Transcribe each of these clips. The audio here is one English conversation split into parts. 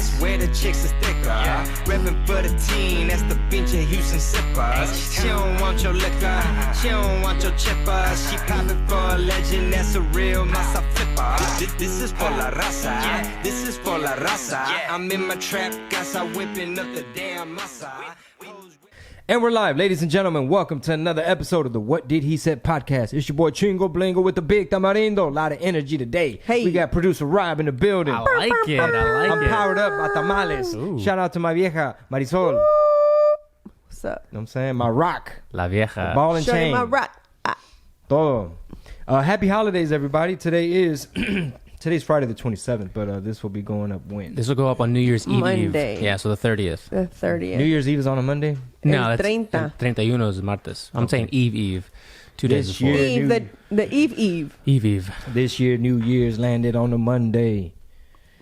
swear the chicks is thicker. Reppin' for the team, that's the pinche Houston Sippers. She don't want your liquor, she don't want your chipper. She poppin' for a legend, that's a real masa flipper. This is for la raza, this is for la raza. I'm in my trap, casa whipping up the damn masa. And we're live, ladies and gentlemen. Welcome to another episode of the What Did He Said podcast. It's your boy Chingo, Bling with the big tamarindo. A lot of energy today. Hey. We got producer Rob in the building. I like it. I'm powered up by tamales. Ooh. Shout out to my vieja, Marisol. What's up? You know what I'm saying? My rock. La vieja. Ball and Show you chain. my rock. Todo. Happy holidays, everybody. Today is... Today's Friday the 27th, but this will be going up when? This will go up on New Year's Eve. Monday. Yeah, so the 30th. The 30th. New Year's Eve is on a Monday? No, El that's 30. 31 is martes. I'm saying Eve. 2 days This before. year- The Eve. Eve. This year, New Year's landed on a Monday.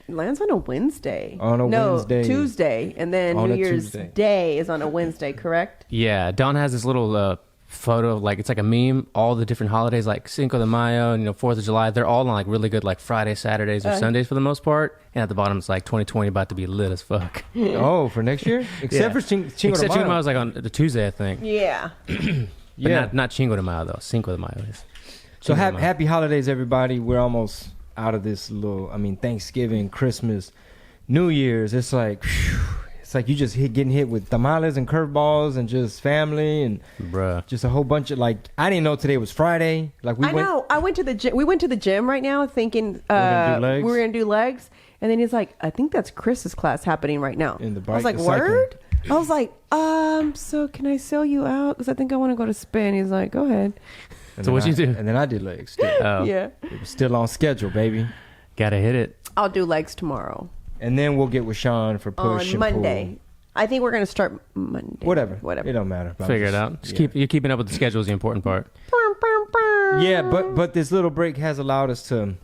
Lands on a Wednesday. On a Wednesday. Tuesday. And then On New a Year's Tuesday. Day is on a Wednesday, correct? Yeah, Don has this little photo, like it's like a meme. All the different holidays, like Cinco de Mayo and 4th of July, they're all on like really good like Fridays, Saturdays, or Sundays for the most part. And at the bottom, it's like 2020 about to be lit as fuck. Oh, for next year? Except for Cinco de Except Cinco de Mayo Mayo. is like on the Tuesday, I think. Yeah. But Yeah. not Cinco de Mayo though. Cinco de Mayo is. So Cinco de Mayo. happy holidays, everybody. We're almost out of this Thanksgiving, Christmas, New Year's. It's like, whew, it's like you just getting hit with tamales and curveballs and just family and Bruh. just a whole bunch of I didn't know today was Friday. Like I know. I went to the gym. We went to the gym right now thinking gonna do legs? we were going to do legs. And then he's like, I think that's Chris's class happening right now. In the I was bike- like, the cycling. word? I was like, so can I sell you out? Because I think I want to go to spin. He's like, go ahead. And So then what'd you do? And then I did legs. Still. Oh, Yeah. It was still on schedule, baby. gotta hit it. I'll do legs tomorrow. And then we'll get with Sean for push On and Monday. pull. I think we're going to start Monday. Whatever. Whatever. It don't matter. I'm Figure it just- out. Just yeah. you're keeping up with the schedule is the important part. Yeah, but this little break has allowed us to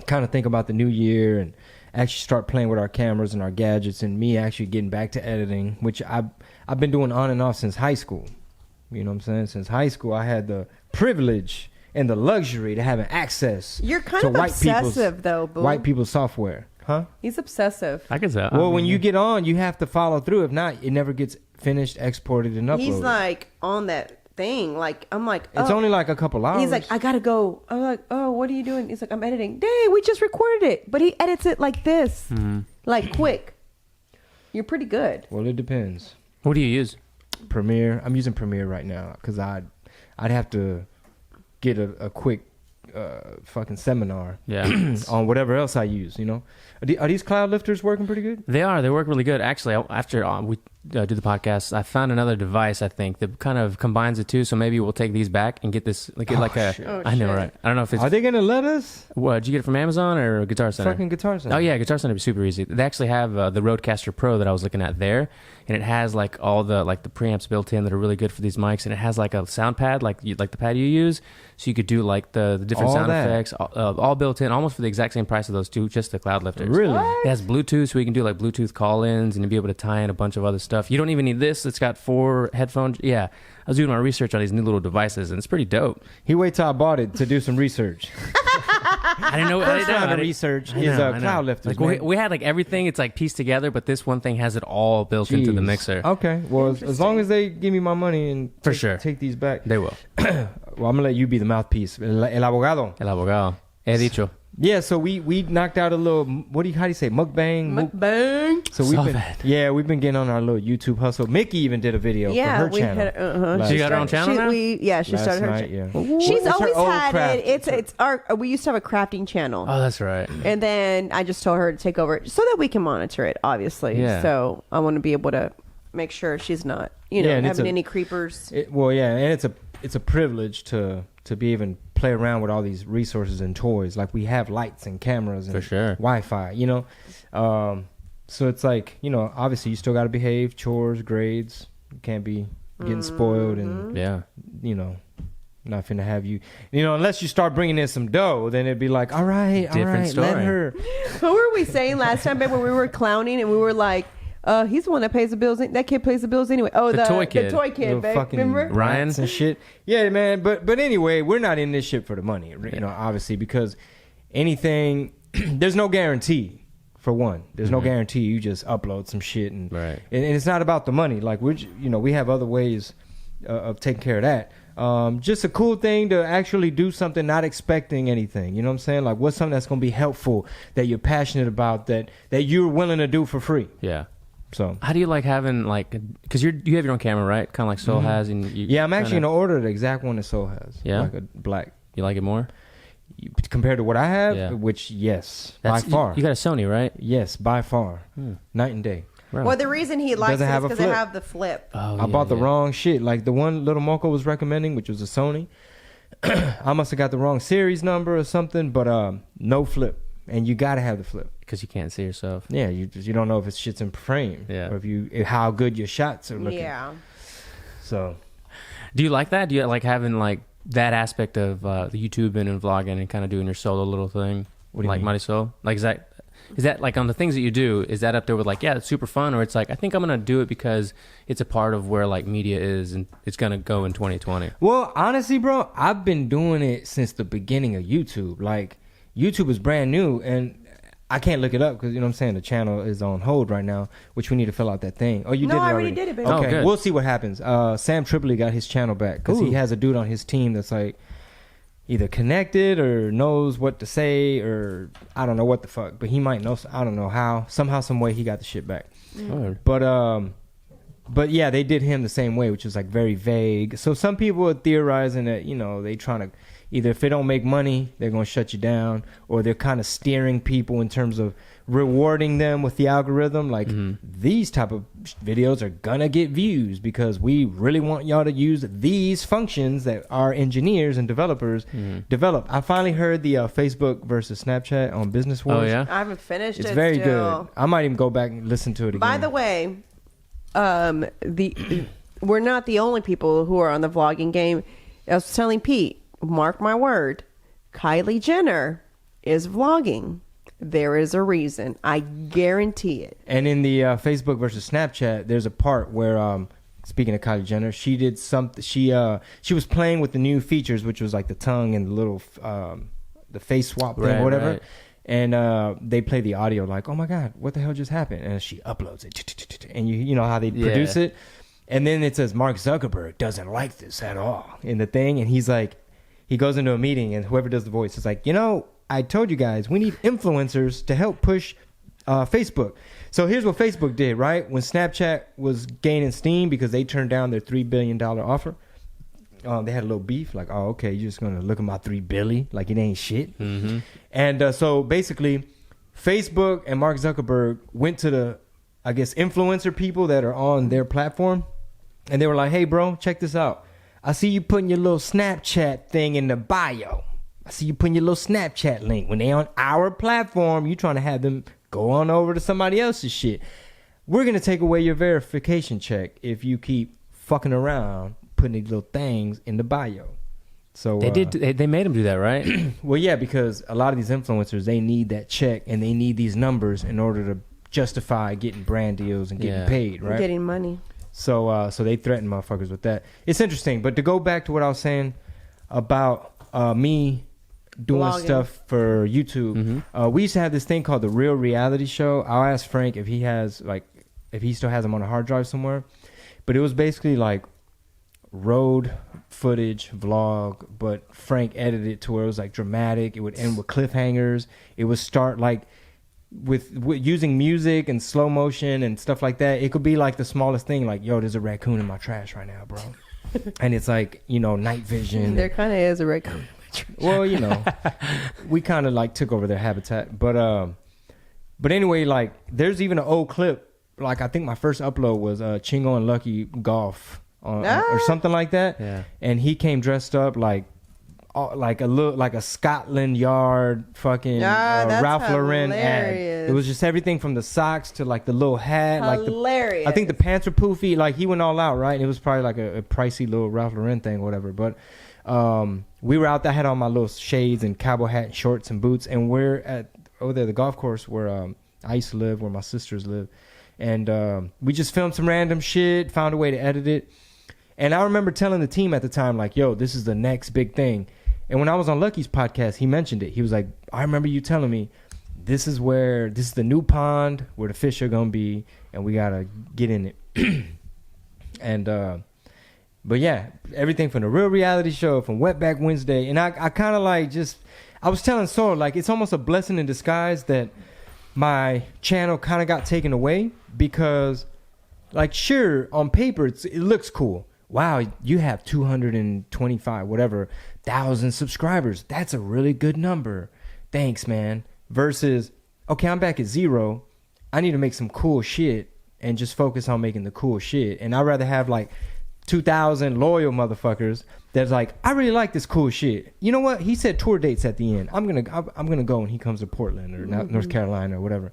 kind of think about the new year and actually start playing with our cameras and our gadgets, and me actually getting back to editing, which I've been doing on and off since high school. You know what I'm saying? Since high school, I had the privilege and the luxury to having access You're kind to of obsessive, though, Boo. white people's software. Huh? He's obsessive. I could say. Well, when you get on, you have to follow through. If not, it never gets finished, exported, and uploaded. He's like on that thing. Like, I'm like, it's only like a couple hours. He's like, I gotta go. I'm like, oh, what are you doing? He's like, I'm editing. Dang, we just recorded it, but he edits it like this, like quick. You're pretty good. Well, it depends. What do you use? Premiere. I'm using Premiere right now because I'd have to get a quick fucking seminar Yeah. on whatever else I use. Are these cloud lifters working pretty good? They are. They work really good. Actually, after we do the podcast, I found another device, I think, that kind of combines the two. So maybe we'll take these back and get this, like a... shit. Oh, I know, shit. right? I don't know if it's... Are they gonna let us? What, did you get it from Amazon or Guitar Center? Fucking Guitar Center. Oh, yeah, Guitar Center is super easy. They actually have the Rodecaster Pro that I was looking at there, and it has like all the preamps built in that are really good for these mics, and it has like a sound pad, like the pad you use, so you could do like the different All sound that. effects, all built in, almost for the exact same price of those two, just the cloud lifters. Really? It has Bluetooth, so we can do like Bluetooth call-ins, and you'll be able to tie in a bunch of other stuff. You don't even need this. It's got 4 headphones. Yeah, I was doing my research on these new little devices, and it's pretty dope. He wait till I bought it to do some research. I didn't know. First round of I research I is know, I know. cloud lifters. Like man. we had like everything. It's like pieced together, but this one thing has it all built into the Jeez. mixer. Okay. Well, as long as they give me my money and For sure. take these back. They will. Well, I'm gonna let you be the mouthpiece. El abogado. El abogado. He dicho. Yeah, so we knocked out a little. How do you say mukbang? Mukbang. So we've Saw been that. we've been getting on our little YouTube hustle. Mickey even did a video Yeah, for her we channel. had. last She got her own channel now? She last started her. night, yeah. She's What's her always old had craft? it. It's our. We used to have a crafting channel, Oh, that's right. and then I just told her to take over so that we can monitor it. Obviously, Yeah. so I want to be able to make sure she's not, Yeah, and it's having a- any creepers. And it's a privilege to be even play around with all these resources and toys. Like we have lights and cameras and For sure. Wi-Fi. So it's like obviously you still got to behave, chores, grades. You can't be getting spoiled and Yeah. not finna have you unless you start bringing in some dough, then it'd be like, all right, Different let story. her. Who were we saying last time, babe, when we were clowning and we were like, he's the one that pays the bills. That kid pays the bills anyway. Oh, The toy kid. The toy kid, Little babe. fucking Remember? Ryan? rats and shit. Yeah, man. But anyway, we're not in this shit for the money, obviously, because anything, there's no guarantee for one. There's no guarantee. You just upload some shit, and Right. and it's not about the money. Like we have other ways of taking care of that. Just a cool thing to actually do something not expecting anything. You know what I'm saying? Like, what's something that's going to be helpful, that you're passionate about, that you're willing to do for free. Yeah. So how do you like having like, because you have your own camera, right? Kind of like Soul has. And yeah, I'm actually gonna order the exact one that Soul has. Yeah? Like a black. You like it more? Compared to what I have, Yeah. which yes, by far. You got a Sony, right? Yes, by far. Night and day. Right. Well, the reason he likes it Doesn't is have a because they flip. have the flip. Oh, I bought the wrong shit. Like the one Little Moco was recommending, which was a Sony. I must have got the wrong series number or something, but no flip. And you gotta have the flip. because you can't see yourself. Yeah, you don't know if it's shit's in frame. Yeah. Or how good your shots are looking. Yeah. So Do you like that? Do you like having like that aspect of the YouTubing and vlogging and kind of doing your solo little thing? What do you like mean? Mighty Soul? Like is that like on the things that you do, is that up there with like, yeah, it's super fun, or it's like, I think I'm gonna do it because it's a part of where like media is and it's gonna go in 2020? Well, honestly, bro, I've been doing it since the beginning of YouTube. Like, YouTube is brand new, and I can't look it up because, you know what I'm saying, the channel is on hold right now, which we need to fill out that thing. Oh, you did it I already? already did it, baby. Okay, Oh, good. we'll see what happens. Sam Tripoli got his channel back because he has a dude on his team that's like either connected or knows what to say, or I don't know what the fuck, but he might know. I don't know how. Somehow, some way, he got the shit back. Oh. But yeah, they did him the same way, which is like very vague. So some people are theorizing that, you know, they trying to either, if it don't make money, they're going to shut you down, or they're kind of steering people in terms of rewarding them with the algorithm. Like, these type of videos are going to get views because we really want y'all to use these functions that our engineers and developers develop. I finally heard the Facebook versus Snapchat on Business Wars. Oh, yeah? I haven't finished It's it very still. good. I might even go back and listen to it again. By the way, we're not the only people who are on the vlogging game. I was telling Pete, mark my word, Kylie Jenner is vlogging. There is a reason. I guarantee it. And in the Facebook versus Snapchat, there's a part where, speaking of Kylie Jenner, she did something. She was playing with the new features, which was like the tongue and the little the face swap thing, Right, or whatever. right. And they play the audio like, oh my god, what the hell just happened? And she uploads it, and you know how they produce it. And then it says Mark Zuckerberg doesn't like this at all in the thing, and he's like, he goes into a meeting, and whoever does the voice is like, you know, I told you guys we need influencers to help push Facebook. So here's what Facebook did, right? When Snapchat was gaining steam because they turned down their $3 billion offer, they had a little beef. Like, oh, okay, you're just going to look at my $3 billion like it ain't shit. Mm-hmm. And so basically, Facebook and Mark Zuckerberg went to the, I guess, influencer people that are on their platform. And they were like, hey, bro, check this out. I see you putting your little Snapchat thing in the bio. I see you putting your little Snapchat link. When they on our platform, you trying to have them go on over to somebody else's shit. We're going to take away your verification check if you keep fucking around putting these little things in the bio. So They made him do that, right? well, yeah, because a lot of these influencers, they need that check and they need these numbers in order to justify getting brand deals and getting paid, right? Getting money. So they threaten motherfuckers with that. It's interesting. But to go back to what I was saying about me doing Vlogging. stuff for YouTube, we used to have this thing called the Real Reality Show. I'll ask Frank if he still has them on a hard drive somewhere. But it was basically like road footage vlog, but Frank edited it to where it was like dramatic. It would end with cliffhangers. It would start like with using music and slow motion and stuff like that. It could be like the smallest thing, like, yo, there's a raccoon in my trash right now, bro. And it's like, you know, night vision. There kind of is a raccoon. Well, you know, we kind of like took over their habitat. But anyway, like, there's even an old clip. Like, I think my first upload was Chingo and Lucky golf or something like that. Yeah. And he came dressed up like a Scotland Yard fucking that's Ralph Lauren ad. hilarious. It was just everything from the socks to like the little hat, Hilarious. I think the pants were poofy. Like, he went all out, right? It was probably like a pricey little Ralph Lauren thing, or whatever. But we were out there. I had on my little shades and cowboy hat and shorts and boots, and we're at over there the golf course where I used to live, where my sisters live, and we just filmed some random shit, found a way to edit it. And I remember telling the team at the time, like, yo, this is the next big thing. And when I was on Lucky's podcast, he mentioned it. He was like, I remember you telling me this is the new pond where the fish are gonna be, and we gotta get in it. And but yeah, everything from the Real Reality Show, from Wetback Wednesday, and I kind of like I was telling Sora, like, it's almost a blessing in disguise that my channel kind of got taken away, because, like, sure, on paper it looks cool. Wow, you have 225 whatever thousand subscribers. That's a really good number. Thanks, man. Versus, okay, I'm back at 0. I need to make some cool shit and just focus on making the cool shit. And I'd rather have like 2,000 loyal motherfuckers that's like, I really like this cool shit. You know what? He said tour dates at the end. I'm gonna go, and he comes to Portland or North Carolina or whatever.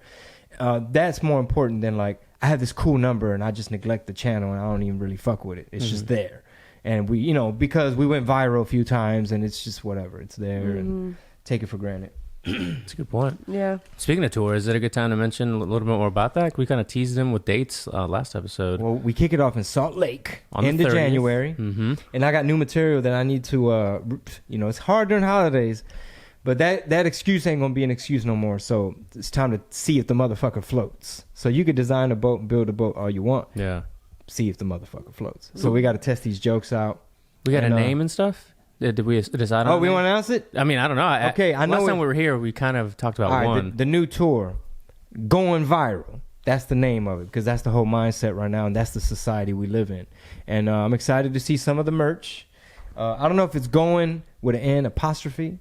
That's more important than like, I have this cool number and I just neglect the channel and I don't even really fuck with it. It's just there. And we, because we went viral a few times, and it's just whatever. It's there and take it for granted. That's a good point. Yeah. Speaking of tours, is it a good time to mention a little bit more about that? We kind of teased them with dates last episode. Well, we kick it off in Salt Lake on end the 30th. of January. Mm-hmm. And I got new material that I need to, it's hard during holidays, but that excuse ain't going to be an excuse no more. So it's time to see if the motherfucker floats. So you could design a boat and build a boat all you want. Yeah. See if the motherfucker floats. So we got to test these jokes out. We got a name and stuff? Did we decide on Oh, we want to announce it? I mean, I don't know. I know last time we were here, we kind of talked about one. The new tour, Going Viral. That's the name of it, because that's the whole mindset right now, and that's the society we live in. And I'm excited to see some of the merch. I don't know if it's going with an N apostrophe.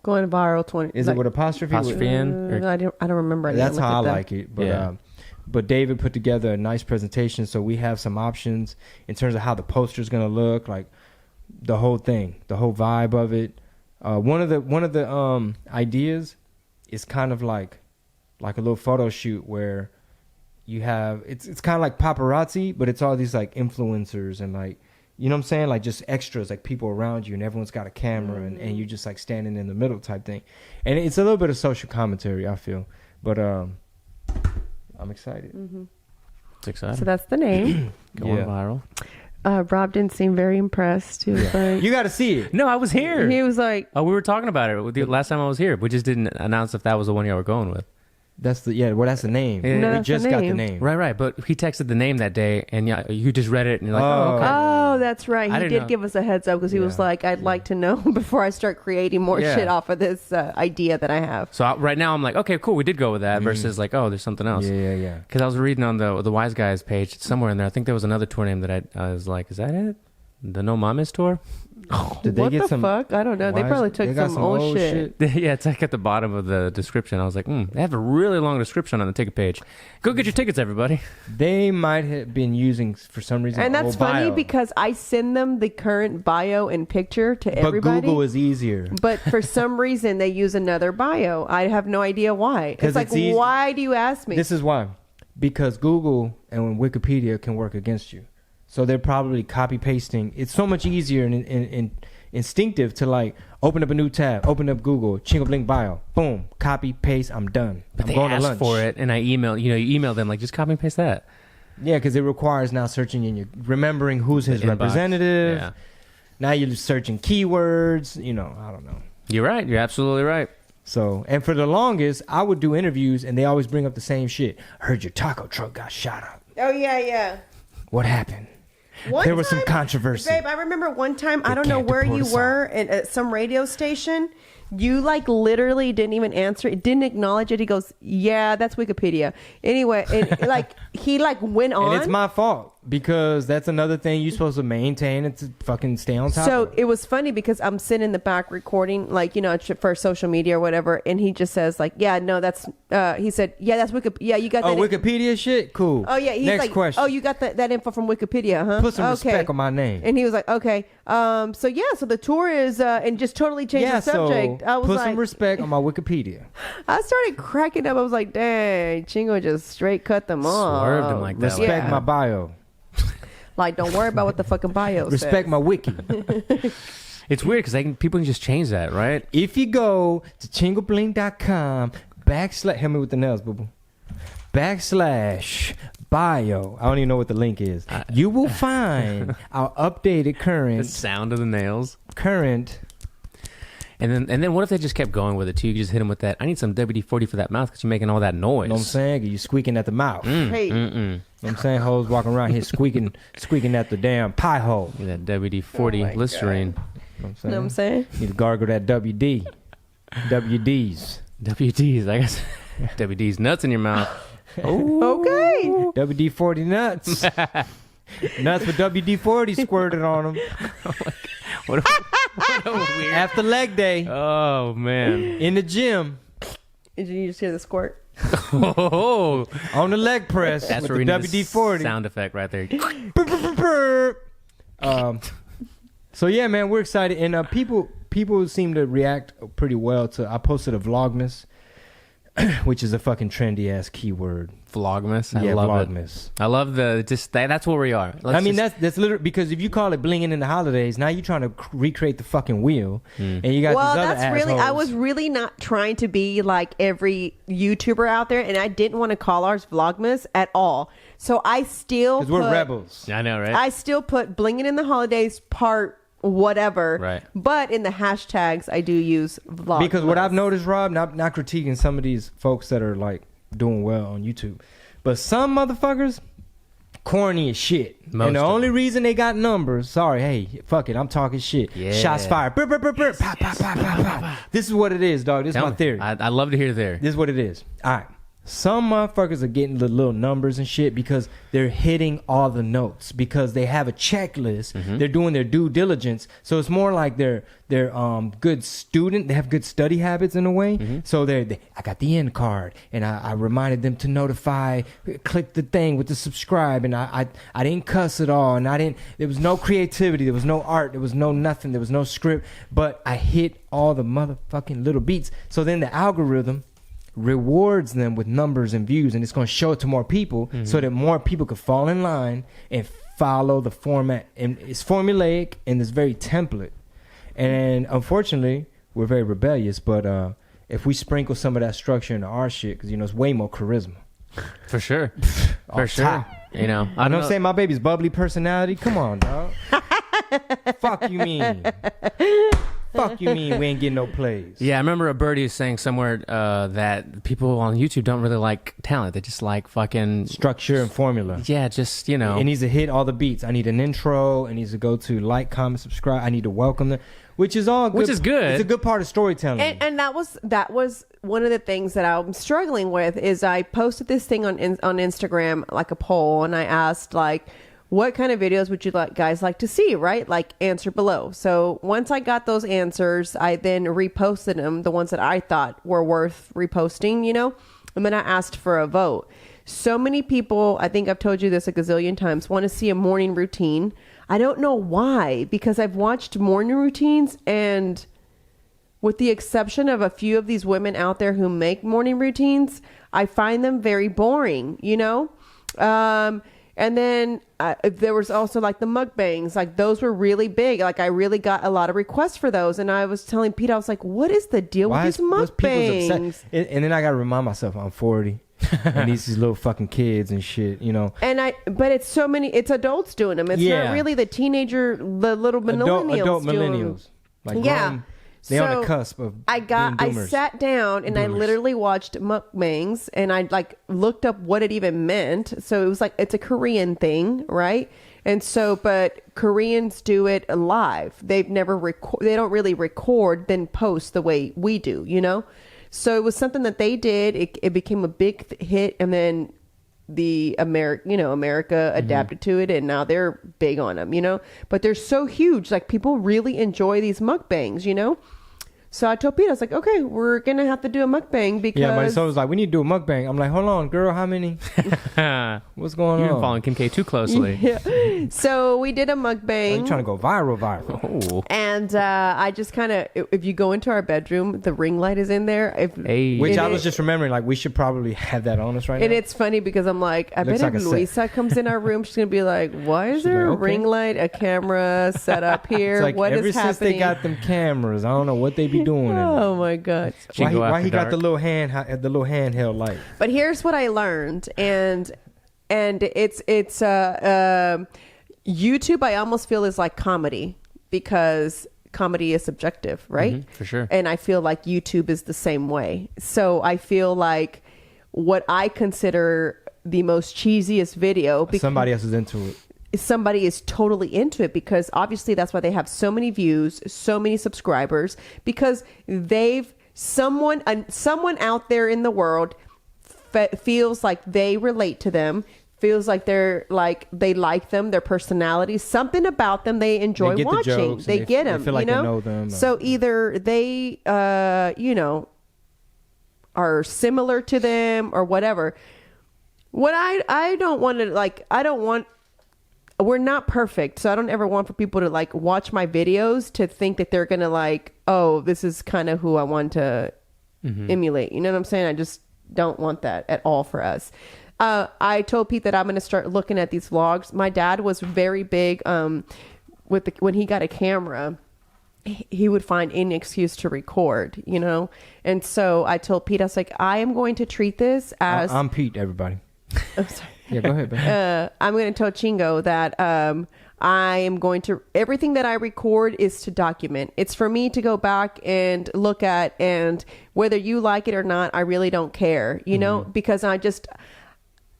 Going viral 20. Is it with apostrophe? Apostrophe N? I don't remember. That's how I like it. But but David put together a nice presentation, so we have some options in terms of how the poster's going to look, like the whole thing, the whole vibe of it. One of the ideas is kind of like a little photo shoot where you have it's kind of like paparazzi, but it's all these like influencers and like, you know what I'm saying, like just extras, like people around you, and everyone's got a camera and you're just like standing in the middle type thing. And it's a little bit of social commentary, I feel, but I'm excited. It's exciting. So that's the name. Going viral. Rob didn't seem very impressed. He was like, You got to see it. No, I was here. he was like, Oh, we were talking about it the last time I was here. We just didn't announce if that was the one y'all were going with. That's the that's the name. Yeah. No, we that's just the got the name. name. Right. But he texted the name that day, and you just read it, and you're like, oh, okay. oh, that's right. I He didn't did know. give us a heads up, because he was Yeah. like, I'd like to know before I start creating more Yeah. shit off of this idea that I have. So right now I'm like, okay, cool, we did go with that versus like, oh, there's something else. Yeah. Because I was reading on the Wise Guys page somewhere in there. I think there was another tour name that I was like, is that it? The No Mames tour? Did they What get the some fuck? I don't know. They Wise- probably took they got some old shit. Yeah, it's like at the bottom of the description. I was like, they have a really long description on the ticket page. Go get your tickets, everybody. They might have been using for some reason. And that's old funny bio. because I send them the current bio and picture to But everybody. Google is easier. But for some reason, they use another bio. I have no idea why. 'Cause It's like, it's easy- why do you ask me? This is why. Because Google and Wikipedia can work against you. So they're probably copy pasting. It's so much easier and instinctive to like open up a new tab, open up Google, Chingo Bling bio, boom, copy paste. I'm done. But I'm they going to asked lunch for it, and I emailed, you email them, like, just copy and paste that. Yeah, because it requires now searching in your remembering who's his The inbox. representative. Yeah. Now you're just searching keywords. I don't know. You're right. You're absolutely right. So, and for the longest, I would do interviews and they always bring up the same shit. I heard your taco truck got shot up. Oh, yeah. What happened? One There was some time- controversy. Babe, I remember one time, I They don't know can't where deport you us all. were at some radio station. You like literally didn't even answer it, didn't acknowledge it. He goes, yeah, that's Wikipedia. Anyway, he went on. And it's my fault because that's another thing you're supposed to maintain and to fucking stay on top So of. it was funny because I'm sitting in the back recording, for social media or whatever, and he just says yeah, no, that's. He said, yeah, that's Wikipedia. Yeah, you got that. Wikipedia shit? Cool. Oh yeah, he's Next like, question. oh, you got that info from Wikipedia, huh? Put some Okay. respect on my name. And he was like, okay. So the tour is, and just totally changed the subject. So I was put like, some respect on my Wikipedia. I started cracking up. I was like, dang, Chingo just straight cut them off. Swerved him like that. Respect Yeah. my bio. Like, don't worry about what the fucking bio says. Respect my wiki. It's weird because people can just change that, right? If you go to chingobling.com / help me with the nails, boo boo. / bio. I don't even know what the link is. You will find our updated The current. sound of the nails. And then what if they just kept going with it too? You just hit them with that. I need some WD-40 for that mouth because you're making all that noise. You know what I'm saying? You squeaking at the mouth. Hey. You know what I'm saying? Hoes walking around here squeaking at the damn pie hole. That WD-40 Listerine. You know You know what I'm saying? Need to gargle that WD. WDs. WDs, I guess. WDs nuts in your mouth. Okay. WD-40 nuts. Nuts with WD-40 squirted on them. What a weird. After leg day. Oh man. In the gym. Did you just hear the squirt? Oh, On the leg press. that's with where the we need the WD-40. sound effect right there. So yeah, man, we're excited, and people seem to react pretty well to. I posted a Vlogmas, which is a fucking trendy ass keyword. Vlogmas. I Yeah, love Vlogmas. it. I love that's where we are. That's literally because if you call it blinging in the holidays, now you're trying to recreate the fucking wheel, and you got Well, these other that's really. I assholes. was really not trying to be like every YouTuber out there, and I didn't want to call ours Vlogmas at all. So I still because we're rebels. I know, right? I still put blinging in the holidays part whatever. Right. But in the hashtags, I do use Vlogmas. Because what I've noticed, Rob, not critiquing some of these folks that are like doing well on YouTube, but some motherfuckers corny as shit. Most and the of only them. reason they got numbers, sorry, hey, fuck it, I'm talking shit. Yeah. Shots fired. Brr, brr, brr, brr. Pop, pop, pop, pop, pop. This is what it is, dog. This Tell is my me. theory. I love to hear there. This is what it is. All right. Some motherfuckers are getting the little numbers and shit because they're hitting all the notes because they have a checklist. They're doing their due diligence. So it's more like they're good student. They have good study habits in a way. So I got the end card and I reminded them to notify, click the thing with the subscribe, and I didn't cuss at all, and there was no creativity, there was no art, there was no nothing, there was no script, but I hit all the motherfucking little beats. So then the algorithm rewards them with numbers and views, and it's going to show it to more people so that more people could fall in line and follow the format. And it's formulaic and it's very template, and unfortunately we're very rebellious, but if we sprinkle some of that structure into our shit, because it's way more charisma For sure. For off sure. top. You know, I know what I'm saying, my baby's bubbly personality. Come on, dog. Fuck you mean we ain't getting no plays? Yeah, I remember a birdie saying somewhere that people on YouTube don't really like talent. They just like fucking Structure and formula. Yeah, just, you know. It needs to hit all the beats. I need an intro. It needs to go to like, comment, subscribe. I need to welcome them, which is all good. Which is good. It's a good part of storytelling. And that was one of the things that I'm struggling with is I posted this thing on Instagram, like a poll, and I asked like, what kind of videos would you guys like to see, right? Like, answer below. So once I got those answers, I then reposted them, the ones that I thought were worth reposting, and then I asked for a vote. So many people, I think I've told you this a gazillion times, want to see a morning routine. I don't know why, because I've watched morning routines, and with the exception of a few of these women out there who make morning routines, I find them very boring, And then there was also like the mukbangs, like those were really big. Like I really got a lot of requests for those. And I was telling Pete, I was like, what is the deal with these mukbangs? And then I got to remind myself I'm 40 and these little fucking kids and shit, But it's so many, it's adults doing them. It's not really the little millennials. Adult doing millennials. them. Yeah. They on the cusp of I being boomers. sat down and I literally watched mukbangs and I looked up what it even meant. So it was like, it's a Korean thing, right? And so, but Koreans do it live. They've never they don't really record then post the way we do, So it was something that they did. It became a big hit, and then the America adapted to it, and now they're big on them, but they're so huge. Like people really enjoy these mukbangs, So I told Pete, I was like, okay, we're going to have to do a mukbang because... Yeah, my son was like, we need to do a mukbang. I'm like, hold on, girl, how many? What's going on? You're following Kim K too closely. Yeah. So we did a mukbang. You're trying to go viral. Oh. And I just kind of, if you go into our bedroom, the ring light is in there. Which I was just remembering, like, we should probably have that on us right now. And it's funny because I'm like, I bet if Luisa comes in our room, she's going to be like, why is there a ring light, a camera set up here? It's like, what is ever happening? since they got them cameras, I don't know what they be doing. Oh my God. Why he got the little handheld light? But here's what I learned, and it's YouTube I almost feel is like comedy, because comedy is subjective, right? For sure. And I feel like YouTube is the same way. So I feel like what I consider the most cheesiest video, somebody else is into it. Somebody is totally into it, because obviously that's why they have so many views, so many subscribers, because someone out there in the world feels like they relate to them, feels like they like them, their personality, something about them they enjoy watching. They get them, they feel like they know them. So either they, are similar to them or whatever. What I don't want to we're not perfect, so I don't ever want for people to like watch my videos to think that they're gonna like, oh, this is kind of who I want to emulate. You know what I'm saying? I just don't want that at all for us. I told Pete that I'm gonna start looking at these vlogs. My dad was very big when he got a camera. He would find any excuse to record, you know? And so I told Pete, I was like, I am going to treat this as... I'm Pete, everybody. I'm sorry. Yeah, go ahead, babe. I'm going to tell Chingo that I am going to... Everything that I record is to document. It's for me to go back and look at, and whether you like it or not, I really don't care, you know? Because I just...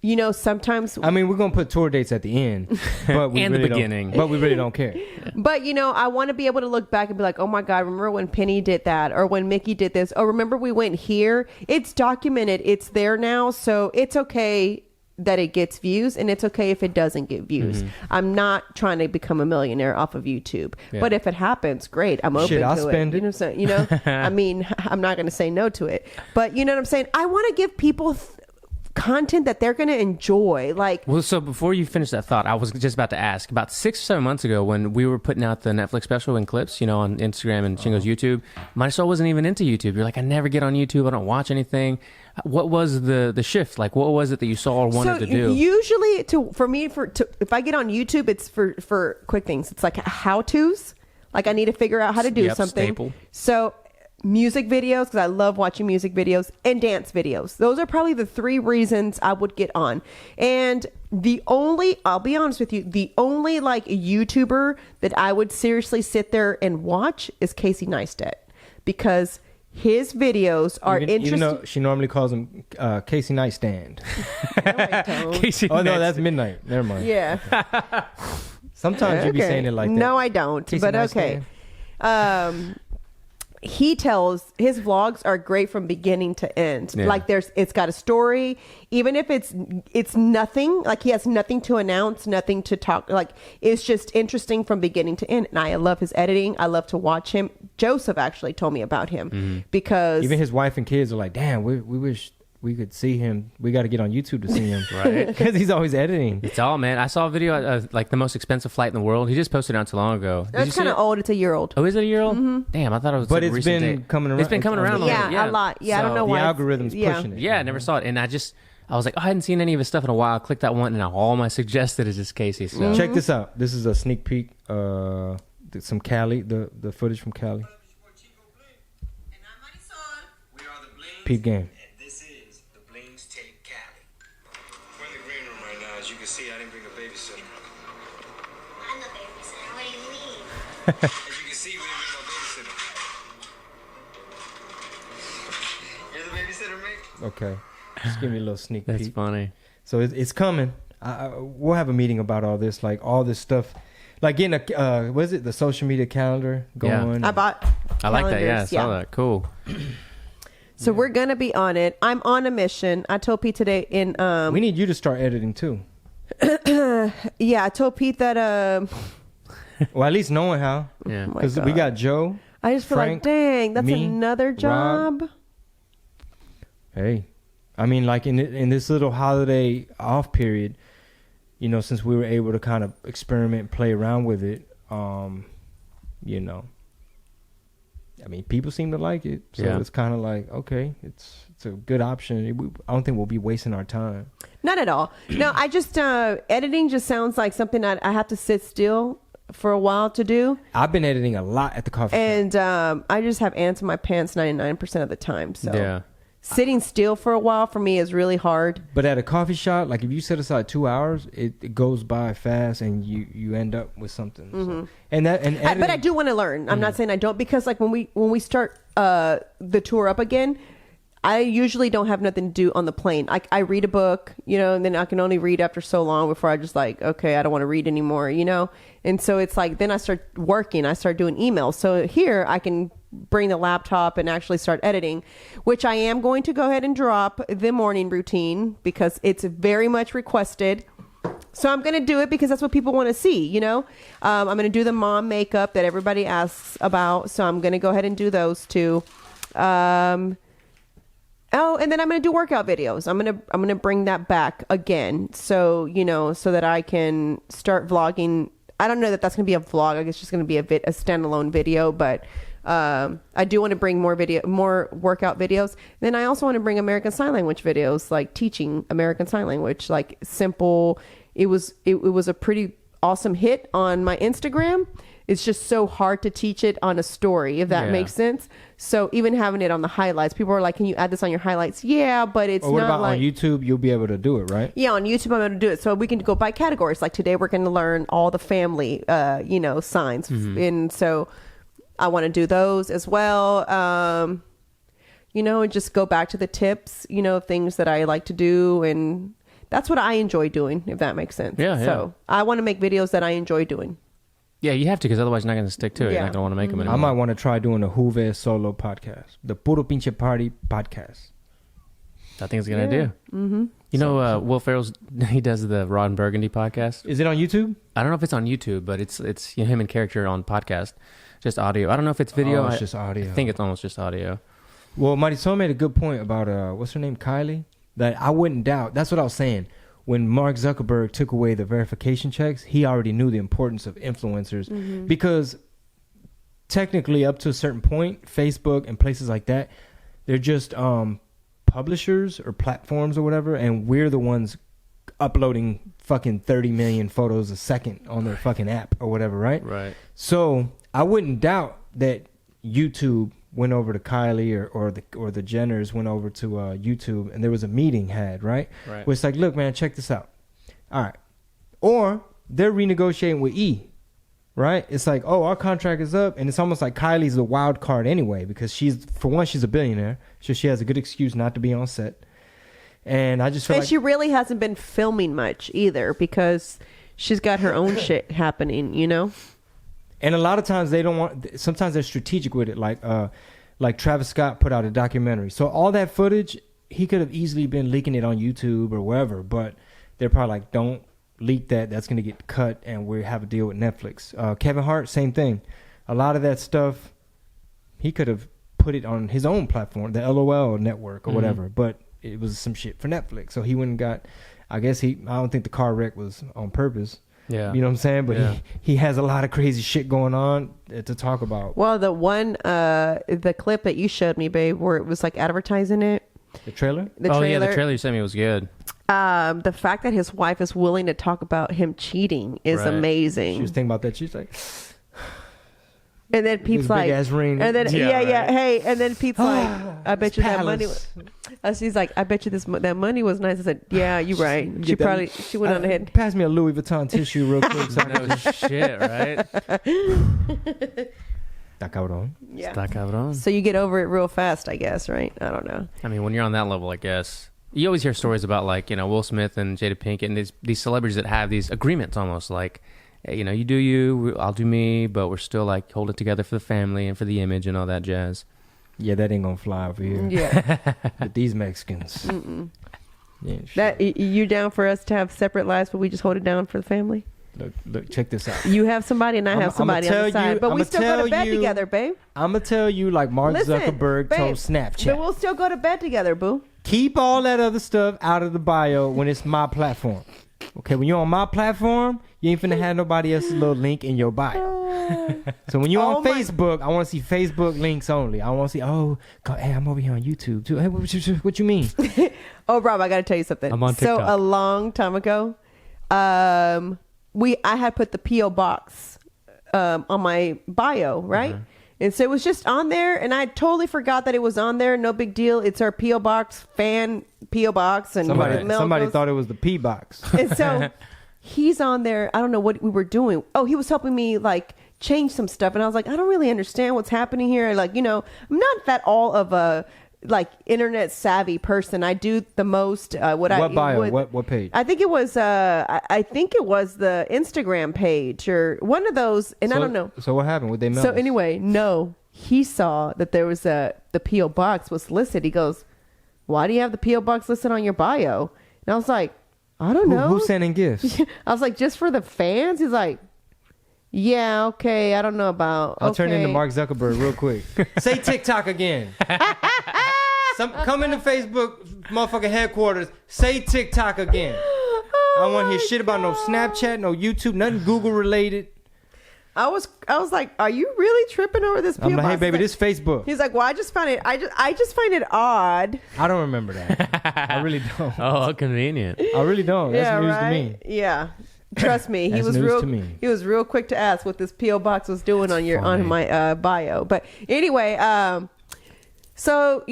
You know, sometimes... I mean, we're going to put tour dates at the end. But we and really the beginning. But we really don't care. But, you know, I want to be able to look back and be like, oh, my God, remember when Penny did that? Or when Mickey did this? Oh, remember we went here? It's documented. It's there now. So it's okay that it gets views, and it's okay if it doesn't get views. I'm not trying to become a millionaire off of YouTube. Yeah. But if it happens, great. I'm open I'll to spend it. You know, I mean, I'm not going to say no to it. But you know what I'm saying? I want to give people... content that they're going to enjoy. Well, so before you finish that thought, I was just about to ask, about 6 or 7 months ago when we were putting out the Netflix special in clips, you know, on Instagram and Chingo's YouTube, my soul wasn't even into YouTube. You're like, I never get on YouTube. I don't watch anything. What was the shift? Like, what was it that you saw or wanted to do? Usually if I get on YouTube, it's for quick things. It's like how-tos. Like I need to figure out how to do something. Staple. So music videos, because I love watching music videos, and dance videos. Those are probably the 3 reasons I would get on. And I'll be honest with you, the only like YouTuber that I would seriously sit there and watch is Casey Neistat, because his videos are interesting. Even though she normally calls him Casey Nightstand. No, I don't. Casey Oh, no, Neistat. that's midnight. Never mind. Yeah. Sometimes you be saying it like that. No, I don't. Casey But okay. He tells his vlogs are great from beginning to end. Yeah. Like it's got a story, even if it's nothing, like he has nothing to announce, nothing to talk, like it's just interesting from beginning to end. And I love his editing. I love to watch him. Joseph actually told me about him because even his wife and kids are like, damn, we wish we could see him. We got to get on YouTube to see him. Right. Because he's always editing. It's all, man. I saw a video of like the most expensive flight in the world. He just posted it not too long ago. Did you that's see kind it? of old. It's a year old. Oh, is it a year old? Damn, I thought it was. But like a it's recent been date. coming around. It's been coming around. a Yeah, lot. a lot. Yeah, I don't know The why. algorithm's pushing it. Yeah, I never saw it, and I was like, oh, I hadn't seen any of his stuff in a while. I clicked that one, and all my suggested is just Casey stuff. Check this out. This is a sneak peek. Some Cali, the footage from Cali. We are the Blings, Peep game. and this is the Blings Take Cali. We're in the green room right now. As you can see, I didn't bring a babysitter. I'm the babysitter. What do you mean? As you can see, we didn't bring no babysitter. You're the babysitter, mate? Okay. Just give me a little sneak That's peek. funny. So it's coming. We'll have a meeting about all this, like all this stuff. Like getting what is it? The social media calendar going. I bought I like that. Yeah, I calendars, saw that. Cool. So we're gonna be on it. I'm on a mission. I told Pete today in We need you to start editing too. yeah, I told Pete that Well, at least knowing how. Yeah. my Because we God. got Joe. I just feel Frank, like, dang, that's me, another job. Hey, I mean, like in this little holiday off period, you know, since we were able to kind of experiment, play around with it, you know, I mean, people seem to like it, so Yeah. it's kind of like, okay, it's a good option. I don't think we'll be wasting our time. Not at all. No, I just editing just sounds like something that I have to sit still for a while to do, I've been editing a lot at the coffee shop. and I just have ants in my pants 99% of the time. So Yeah. sitting still for a while for me is really hard. But at a coffee shop, like if you set aside 2 hours, it goes by fast, and you end up with something. So. But I do want to learn. I'm not saying I don't, because like when we start the tour up again, I usually don't have nothing to do on the plane. I read a book, and then I can only read after so long before I just like, okay, I don't want to read anymore, And so it's like, then I start working. I start doing emails. So here I can bring the laptop and actually start editing, which I am going to go ahead and drop the morning routine because it's very much requested. So I'm going to do it because that's what people want to see, I'm going to do the mom makeup that everybody asks about. So I'm going to go ahead and do those two. Oh, and then I'm going to do workout videos. I'm going to bring that back again. So, so that I can start vlogging. I don't know that that's going to be a vlog. I guess it's just going to be a standalone video, but I do want to bring more workout videos. Then I also want to bring American Sign Language videos, like teaching American Sign Language, like simple. It was a pretty awesome hit on my Instagram. It's just so hard to teach it on a story, if that makes sense. So even having it on the highlights, people are like, can you add this on your highlights? Yeah, but it's what not about like... on YouTube? You'll be able to do it, right? Yeah, on YouTube, I'm able to do it. So we can go by categories. Like today, we're going to learn all the family, signs. And so I want to do those as well. And just go back to the tips, things that I like to do. And that's what I enjoy doing, if that makes sense. Yeah. So I want to make videos that I enjoy doing. Yeah, you have to, because otherwise you're not going to stick to it. Yeah. You're not going to want to make them anymore. I might want to try doing a Juve solo podcast, the Puro Pinche Party podcast. I think it's a good idea. Mm-hmm. Will Ferrell's, he does the Raw and Burgundy podcast. Is it on YouTube? I don't know if it's on YouTube, but it's him and character on podcast, just audio. I don't know if it's video. It's just audio. I think it's almost just audio. Well, Marisol made a good point about what's her name, Kylie, that I wouldn't doubt. That's what I was saying. When Mark Zuckerberg took away the verification checks, he already knew the importance of influencers because technically up to a certain point, Facebook and places like that, they're just publishers or platforms or whatever, and we're the ones uploading fucking 30 million photos a second on their fucking app or whatever, right? Right. So I wouldn't doubt that YouTube went over to Kylie or the Jenners went over to YouTube, and there was a meeting had, right? Right. Where it's like, look, man, check this out. All right. Or they're renegotiating with E, right? It's like, oh, our contract is up, and it's almost like Kylie's the wild card anyway, because she's a billionaire, so she has a good excuse not to be on set. And I just feel and like she really hasn't been filming much either, because she's got her own shit happening, And a lot of times they don't want. Sometimes they're strategic with it, like Travis Scott put out a documentary. So all that footage, he could have easily been leaking it on YouTube or wherever, but they're probably like, don't leak that. That's going to get cut, and we have a deal with Netflix. Kevin Hart, same thing. A lot of that stuff, he could have put it on his own platform, the LOL network or whatever, but it was some shit for Netflix. So he went and got. I guess I don't think the car wreck was on purpose. Yeah. You know what I'm saying? But he has a lot of crazy shit going on to talk about. Well, the clip that you showed me, babe, where it was like advertising it. The trailer? Yeah, the trailer you sent me was good. The fact that his wife is willing to talk about him cheating is amazing. She was thinking about that. She's like... And then Pete's like... big ass ring. And then, right. Hey, and then Pete's like, I bet you that money... Palace. She's like, I bet you that money was nice. I said, yeah, you're right. She went on ahead. Pass me a Louis Vuitton tissue real quick. No shit, right? Está cabrón. Yeah. Está cabrón. So you get over it real fast, I guess, right? I don't know. I mean, when you're on that level, I guess you always hear stories about like Will Smith and Jada Pinkett and these celebrities that have these agreements, almost like, hey, you do you, I'll do me, but we're still like hold it together for the family and for the image and all that jazz. Yeah, that ain't gonna fly over here. Yeah. With these Mexicans. Yeah, That you down for us to have separate lives, but we just hold it down for the family? Look, check this out. You have somebody and I have somebody on the side, but we still go to bed together, babe. I'm gonna tell you like Mark Zuckerberg told Snapchat. But we'll still go to bed together, boo. Keep all that other stuff out of the bio when it's my platform. Okay, when you're on my platform, you ain't finna have nobody else's little link in your bio. So when you're on Facebook, I want to see Facebook links only. I want to see, hey, I'm over here on YouTube too. Hey, what you mean? Oh, Rob, I got to tell you something. I'm on TikTok. So a long time ago, I had put the P.O. box on my bio, right? And so it was just on there, and I totally forgot that it was on there. No big deal. It's our P.O. Box fan P.O. Box, and somebody thought it was the P box. And so he's on there. I don't know what we were doing. Oh, he was helping me like change some stuff, and I was like, I don't really understand what's happening here. Like, I'm not that all of a like internet savvy person. I do the most. What page? I think it was. I think it was the Instagram page or one of those. And I don't know. So what happened? Would they mail? So anyway, no. He saw that there was the P.O. Box was listed. He goes, "Why do you have the P.O. Box listed on your bio?" And I was like, "I don't know. Who's sending gifts?" I was like, "Just for the fans." He's like, "Yeah, okay. I don't know about." I'll turn into Mark Zuckerberg real quick. Say TikTok again. Come into Facebook motherfucking headquarters. Say TikTok again. I don't want to hear shit about no Snapchat, no YouTube, nothing Google related. I was like, are you really tripping over this? I'm like, hey baby, this Facebook. He's like, well, I just find it odd. I don't remember that. I really don't. Oh, convenient. I really don't. That's news to me. Yeah. Trust me, he was real quick to ask what this P.O. Box was doing on my bio. But anyway, so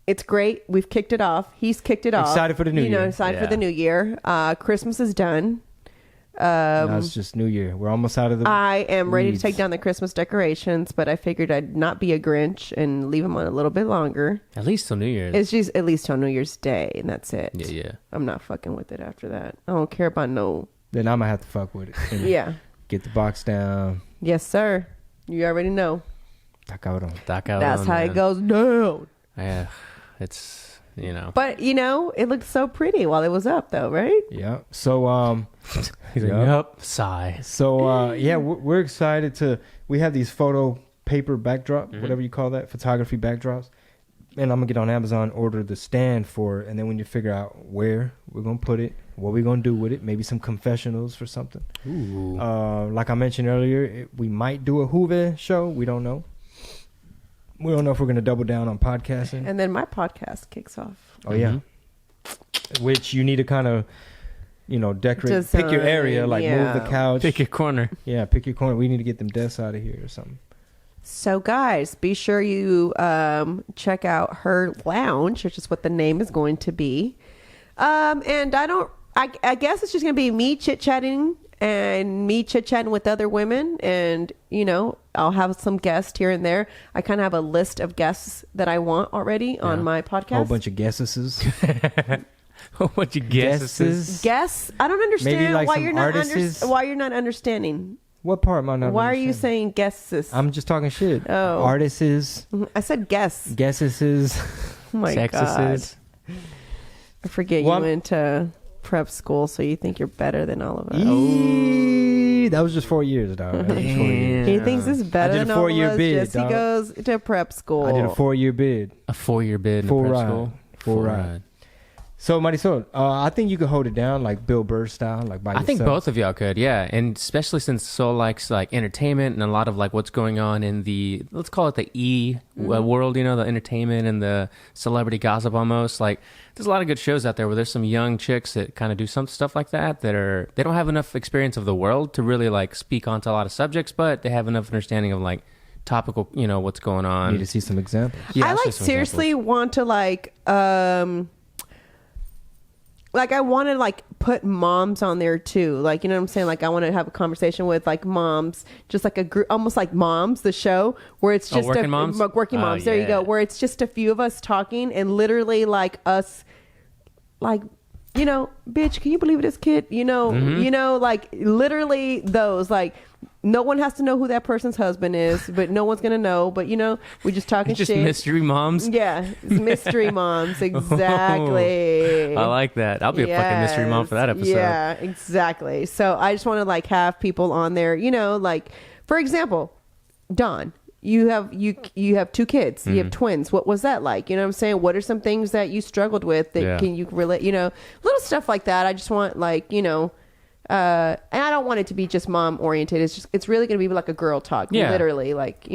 it's great. We've kicked it off. He's kicked it off. Excited for the new year. Excited for the new year. Christmas is done. Now it's just New Year. We're almost out of the I am ready to weeds. take down the Christmas decorations, but I figured I'd not be a Grinch and leave them on a little bit longer. At least till New Year's. It's just at least till New Year's Day, and that's it. Yeah. I'm not fucking with it after that. I don't care about no. Then I'm gonna have to fuck with it. Yeah. Get the box down. Yes, sir. You already know. That's how it goes down. Yeah. It's, But, it looked so pretty while it was up, though, right? Yeah. So, He's like, yep. Sigh. So, we're excited we have these photo paper backdrop, whatever you call that, photography backdrops. And I'm going to get on Amazon, order the stand for it. And then when you figure out where we're going to put it, what we're going to do with it, maybe some confessionals for something. Ooh. Like I mentioned earlier, we might do a Juve show. We don't know. We don't know if we're going to double down on podcasting. And then my podcast kicks off. Oh, yeah. Which you need to kind of, decorate. Pick your area, like move the couch. Pick your corner. Yeah, pick your corner. We need to get them desks out of here or something. So, guys, be sure you check out her lounge, which is what the name is going to be. And I guess it's just going to be me chit-chatting with other women. And, I'll have some guests here and there. I kind of have a list of guests that I want already on my podcast. A whole bunch of guesses. Whole bunch of guesses. Guess. I don't understand Maybe like why some you're not artists. why you're not understanding. What part am I not Why are you understanding? saying guesses? I'm just talking shit. Oh. Artists. I said guess. Guesses. Oh my Texases. God. I forget you went to prep school, so you think you're better than all of us. That was just 4 years, dog. That was 4 years. He thinks it's better I did a than all of 4-year us. bid, Just he dog. goes to prep school. I did a 4-year bid. A 4-year bid in Full prep ride. school. Full ride. So, Marisol, I think you could hold it down like Bill Burr style, like by yourself. I think both of y'all could, yeah. And especially since Sol likes like entertainment and a lot of like what's going on in the, let's call it the world, the entertainment and the celebrity gossip almost. Like there's a lot of good shows out there where there's some young chicks that kind of do some stuff like that they don't have enough experience of the world to really like speak onto a lot of subjects, but they have enough understanding of like topical, what's going on. You need to see some examples. Yeah, I like seriously want to like I want to like put moms on there too. Like, you know what I'm saying? Like I want to have a conversation with like moms, just like a group, almost like Moms, the show where it's just Working Moms? Working Moms. There you go. Where it's just a few of us talking and literally like us, like, bitch, can you believe this kid? Like literally those, like no one has to know who that person's husband is, but no one's gonna know. But we just talking just shit. Mystery moms. Yeah, it's mystery moms. Exactly. I like that. I'll be a fucking mystery mom for that episode. Yeah, exactly. So I just want to like have people on there. Like for example, Dawn. You have 2 kids. You have twins. What was that like? You know what I'm saying? What are some things that you struggled with that can you relate? Little stuff like that. I just want like and I don't want it to be just mom oriented. It's really going to be like a girl talk. Yeah. Literally, like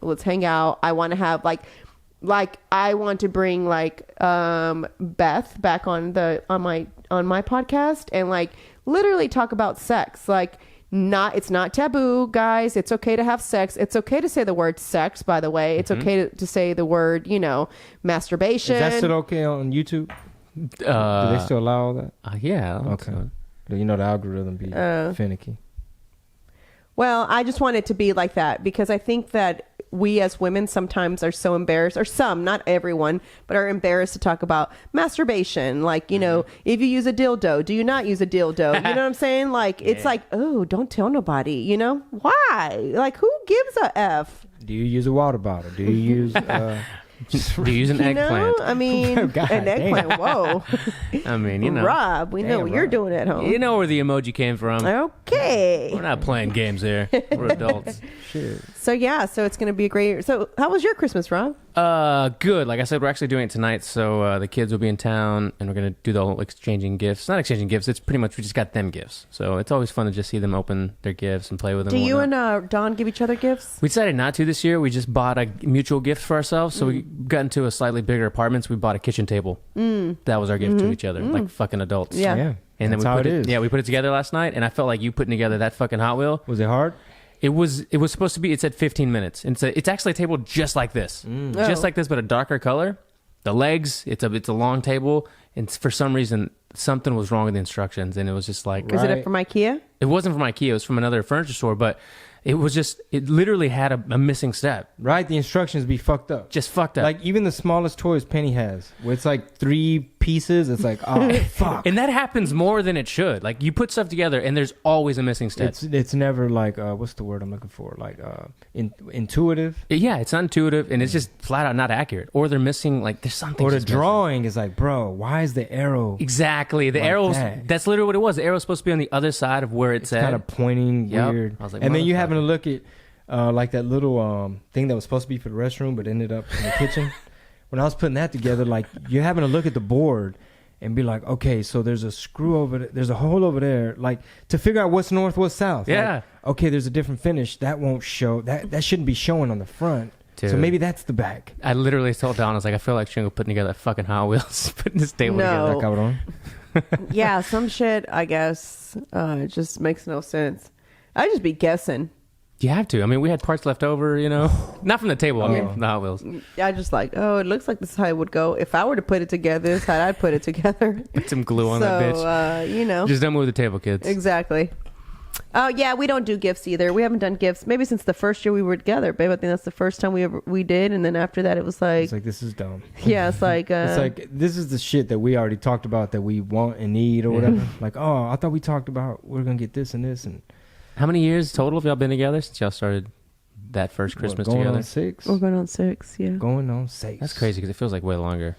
let's hang out. I want to have like I want to bring like Beth back on my podcast and like literally talk about sex. Like It's not taboo, guys. It's okay to have sex. It's okay to say the word sex, by the way. It's okay to say the word, masturbation. Is that still okay on YouTube? Do they still allow all that? Yeah. Okay. The algorithm be finicky. Well, I just want it to be like that because I think that we as women sometimes are so embarrassed, or some, not everyone, but are embarrassed to talk about masturbation. Like, if you use a dildo, do you not use a dildo? You know what I'm saying? Like, it's like, oh, don't tell nobody, Why? Like, who gives a F? Do you use a water bottle? Do you use... Do you use an eggplant? I mean, an eggplant. Whoa. I mean, Rob, we know what you're doing at home. You know where the emoji came from. Okay. We're not playing games here. We're adults. Shit. So it's going to be a great year. So how was your Christmas, Rob? Good. Like I said, we're actually doing it tonight. So the kids will be in town and we're going to do the whole exchanging gifts. Not exchanging gifts. It's pretty much we just got them gifts. So it's always fun to just see them open their gifts and play with them. Do you and Dawn give each other gifts? We decided not to this year. We just bought a mutual gift for ourselves. So we got into a slightly bigger apartment. So we bought a kitchen table. That was our gift to each other. Like fucking adults. Yeah. And then we put it together last night. And I felt like you putting together that fucking Hot Wheel. Was it hard? It was supposed to be. It said 15 minutes. And it's actually a table just like this, just like this, but a darker color. The legs. It's a long table, and for some reason something was wrong with the instructions, and it was just like. Is it from IKEA? It wasn't from IKEA. It was from another furniture store, but it was just. It literally had a missing step. Right, the instructions be fucked up. Just fucked up. Like even the smallest toys Penny has, where it's like 3 pieces. It's like, oh fuck. And that happens more than it should. Like you put stuff together, and there's always a missing step. It's never like what's the word I'm looking for? Like intuitive. Yeah, it's not intuitive, and it's just flat out not accurate. Or they're missing like there's something. Or the drawing is like, bro, why is the arrow exactly the like arrow? That? That's literally what it was. The arrow's supposed to be on the other side of where it's at. Kind of pointing weird. I was like, and then you having to look at like that little thing that was supposed to be for the restroom, but ended up in the kitchen. When I was putting that together, like you're having to look at the board and be like, okay, so there's a screw over there, there's a hole over there, like to figure out what's north, what's south. Yeah. Like, okay, there's a different finish that won't show. That shouldn't be showing on the front. Dude. So maybe that's the back. I literally told Don, I was like, I feel like Chingo putting together fucking Hot Wheels, putting this table No. together. Yeah, some shit, I guess, it just makes no sense. I just be guessing. You have to. I mean, we had parts left over, not from the table. I mean, from the Hot Wheels. I just like, it looks like this is how it would go. If I were to put it together, this is how I'd put it together. Put some glue on that bitch. Just don't move the table, kids. Exactly. Oh, yeah, we don't do gifts either. We haven't done gifts maybe since the first year we were together, babe. I think that's the first time we did. And then after that, it was like... It's like, this is dumb. Yeah, it's like... it's like, this is the shit that we already talked about that we want and need or whatever. Like, oh, I thought we talked about we're going to get this and this. And how many years total have y'all been together since y'all started that first Christmas going together? On 6. We're going on 6, yeah. Going on 6. That's crazy because it feels like way longer.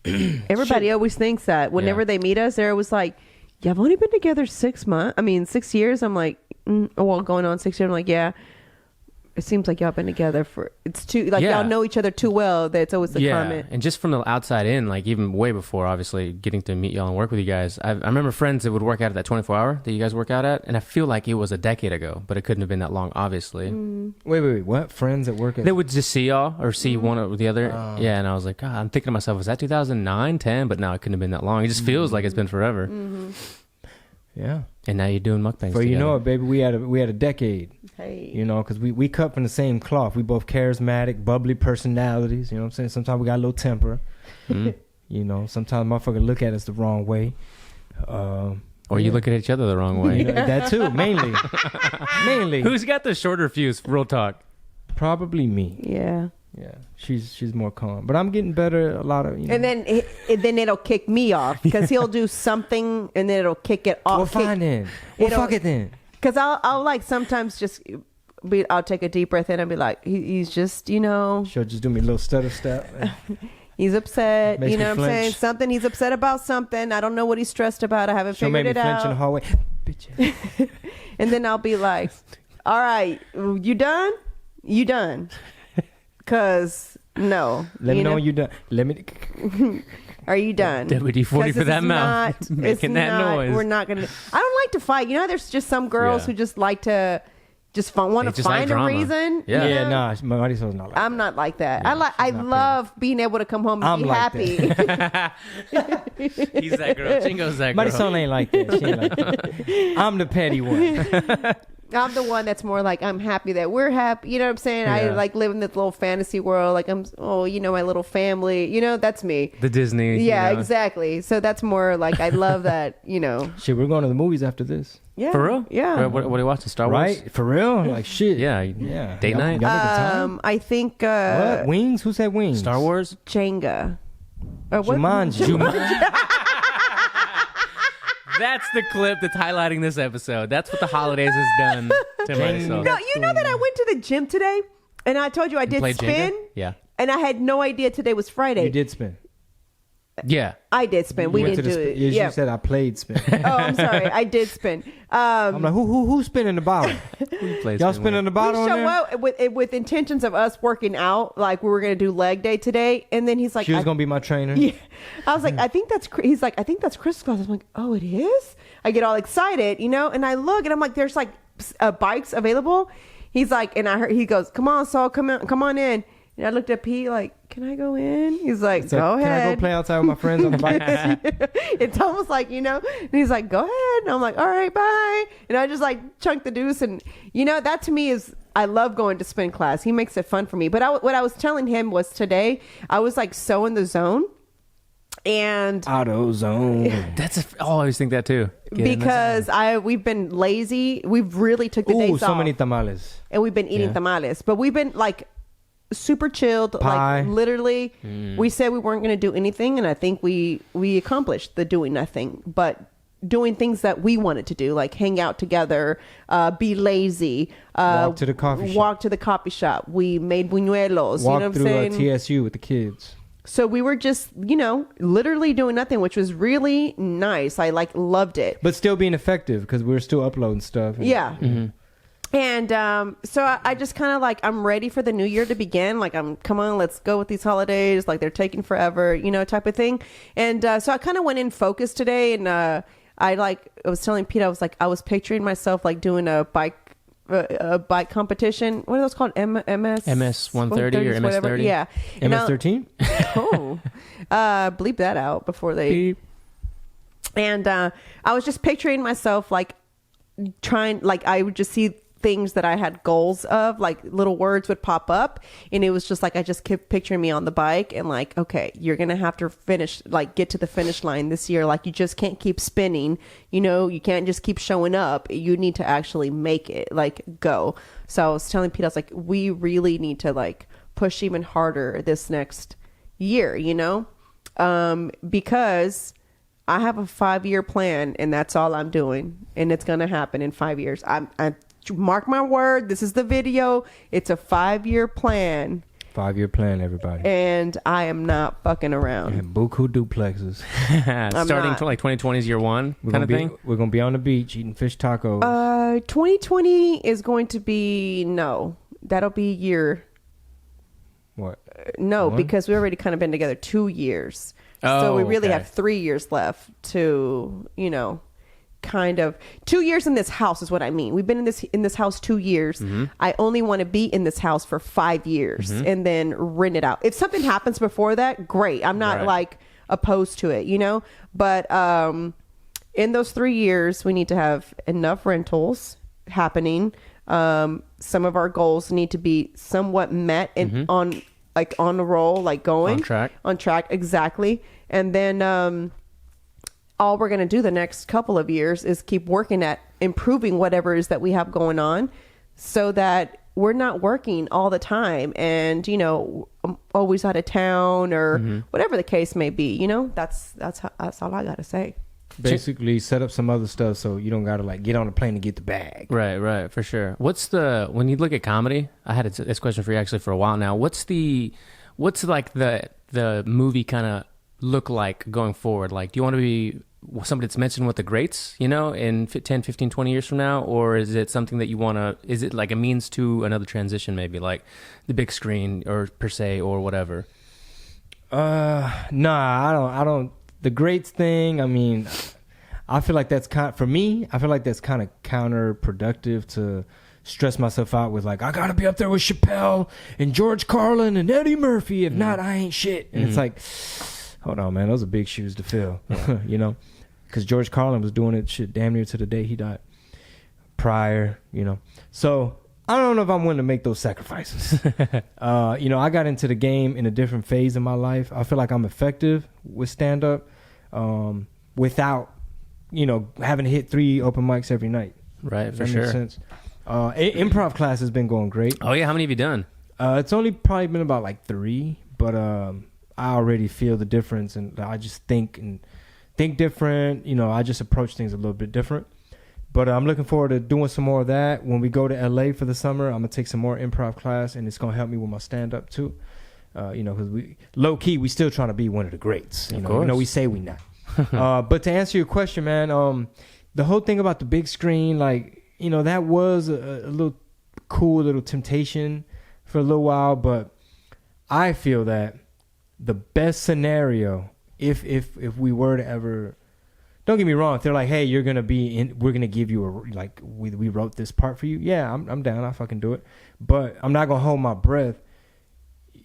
Everybody always thinks that. Whenever they meet us, they're always like, y'all only been together 6 months? I mean, 6 years? I'm like, going on 6 years. I'm like, yeah. It seems like y'all been together for, it's too, like y'all know each other too well. That's always the comment. And just from the outside in, like even way before, obviously, getting to meet y'all and work with you guys. I remember friends that would work out at that 24-hour that you guys work out at. And I feel like it was a decade ago, but it couldn't have been that long, obviously. Wait. What? Friends at work? They would just see y'all or see one or the other. Yeah, and I was like, God, I'm thinking to myself, was that 2009, 10? But no, it couldn't have been that long. It just feels like it's been forever. Yeah. And now you're doing mukbangs For together. you know it, baby, we had a decade. Hey. Because we cut from the same cloth. We both charismatic, bubbly personalities. You know what I'm saying? Sometimes we got a little temper. Sometimes motherfuckers look at us the wrong way. Or you look at each other the wrong way. That too, mainly. Mainly. Who's got the shorter fuse? Real talk. Probably me. Yeah. Yeah, she's more calm, but I'm getting better. A lot of and then it'll kick me off because he'll do something and then it'll kick it off. Well, fine then. Well, fuck it then. Because I'll like sometimes just I'll take a deep breath in and be like, he's just She'll just do me a little stutter step. He's upset. Makes you know me what I'm saying? flinch. Something. He's upset about something. I don't know what he's stressed about. I haven't She'll make figured me it flinch in the out. hallway. Bitch. And then I'll be like, all right, you done? You done? Because no. Let me know when you're done. Let me. Are you done? WD-40 for that mouth. Making that noise. We're not going to. I don't like to fight. There's just some girls who just like to want to find a reason. Yeah. Yeah, nah, Marisol's not like that. I'm not like that. Yeah, I love being able to come home and I'm be like happy. He's that girl. Chingo's that girl. Marisol ain't like that. She ain't like that. I'm the petty one. I'm the one that's more like, I'm happy that we're happy. You know what I'm saying? I Yeah. like live in this little fantasy world. Like my little family. You know, that's me. The Disney. Yeah, you know. exactly. So that's more like, I love that. Shit, we're going to the movies after this. Yeah. For real? Yeah. What are you watching? Star Wars? Right? For real? Like shit. Yeah. Yeah. Date Y'all- night? y'all making time? I think What? Wings? Who said wings? Star Wars? Jenga. Or what? Jumanji. That's the clip that's highlighting this episode. That's what the holidays has done to myself. No, you know that I went to the gym today, and I told you I did Played spin. Jenga? Yeah. And I had no idea today was Friday. You did spin. Yeah. I did spin. We You went didn't to do the it. spin. Yeah. You said I played spin. Oh, I'm sorry. I did spin. I'm like, who's spinning the bottle? Plays Y'all spin spinning the We bottle on show there? up with intentions of us working out, like we were gonna do leg day today, and then he's like, She was gonna be my trainer. Yeah. I was like, I think that's. He's like, I think that's Chris' class. I'm like, oh, it is. I get all excited, and I look and I'm like, there's like bikes available. He's like, and I heard he goes, come on, Saul, come on in. And I looked at Pete like, can I go in? He's like, So, go can I ahead. go play outside with my friends on the bike? It's almost like, and he's like, go ahead. And I'm like, all right, bye. And I just like chunk the deuce. And, that to me is, I love going to spin class. He makes it fun for me. But what I was telling him was today, I was like so in the zone. And Auto zone. I always think that too. Get in the because we've been lazy. We've really took the Ooh, days so off. many tamales. And we've been eating Yeah. tamales. But we've been like super chilled. Pie. Like literally, we said we weren't going to do anything. And I think we accomplished the doing nothing. But doing things that we wanted to do, like hang out together, be lazy, Walk to the coffee shop. Walk to the coffee shop. We made buñuelos. Walk you know what I'm through saying? TSU with the kids. So we were just, literally doing nothing, which was really nice. I loved it. But still being effective because we're still uploading stuff. Yeah. And so I just kind of I'm ready for the new year to begin. Like, come on, let's go with these holidays. Like, they're taking forever, type of thing. And so I kind of went in focused today. And I was telling Pete, I was picturing myself doing a bike competition. What are those called? MS 130 or MS 30? Yeah. And MS-13? Oh, bleep that out before they. Beep. And I was just picturing myself trying, I would just see things that I had goals of, little words would pop up, and it was just I just kept picturing me on the bike and okay, you're gonna have to finish, get to the finish line this year. You just can't keep spinning, you can't just keep showing up. You need to actually make it, go. So I was telling Pete, I was like, we really need to push even harder this next year, because I have a 5-year plan, and that's all I'm doing, and it's gonna happen in 5 years. I mark my word. This is the video. It's a 5-year plan, 5-year plan, everybody. and I am not fucking around. And buku duplexes. Starting not. to 2020 is year one We're kind gonna of be, thing. We're gonna be on the beach eating fish tacos. 2020 is going to be that'll be year What? no One? because we already kind of been together 2 years, so Oh, we really okay. have 3 years left to kind of 2 years in this house is what I mean. We've been in this house 2 years. I only want to be in this house for 5 years and then rent it out. If something happens before that, great. I'm not Right. opposed to it, but in those 3 years we need to have enough rentals happening. Some of our goals need to be somewhat met and on the roll, going On track. exactly. And then all we're going to do the next couple of years is keep working at improving whatever it is that we have going on, so that we're not working all the time and, always out of town or whatever the case may be. That's all I got to say. Basically, set up some other stuff so you don't gotta get on a plane to get the bag. Right, for sure. When you look at comedy, I had this question for you actually for a while now. What's the movie kind of look like going forward? Do you want to be somebody that's mentioned with the greats, in 10, 15, 20 years from now? Or is it something that you want to, is it a means to another transition, maybe the big screen or per se or whatever? Nah, I don't. The greats thing, I mean, I feel like that's for me, I feel like that's kind of counterproductive to stress myself out with I gotta be up there with Chappelle and George Carlin and Eddie Murphy. If not, I ain't shit. And it's hold on, man, those are big shoes to fill, because George Carlin was doing it shit damn near to the day he died. prior, So I don't know if I'm willing to make those sacrifices. I got into the game in a different phase of my life. I feel like I'm effective with stand-up without, having to hit 3 open mics every night. Right, Does for that sure. make sense? Improv class has been going great. Oh, yeah. How many have you done? It's only probably been about like 3, but I already feel the difference, and I just think different. I just approach things a little bit different. But I'm looking forward to doing some more of that. When we go to LA for the summer, I'm gonna take some more improv class, and it's gonna help me with my stand up too. Because we low key, we still trying to be one of the greats. Of course. We say we not. But to answer your question, man, the whole thing about the big screen, that was a little cool little temptation for a little while. But I feel that the best scenario, if we were to ever, don't get me wrong, if they're like, hey, you're gonna be in, we're gonna give you we wrote this part for you. Yeah, I'm down. I fucking do it. But I'm not gonna hold my breath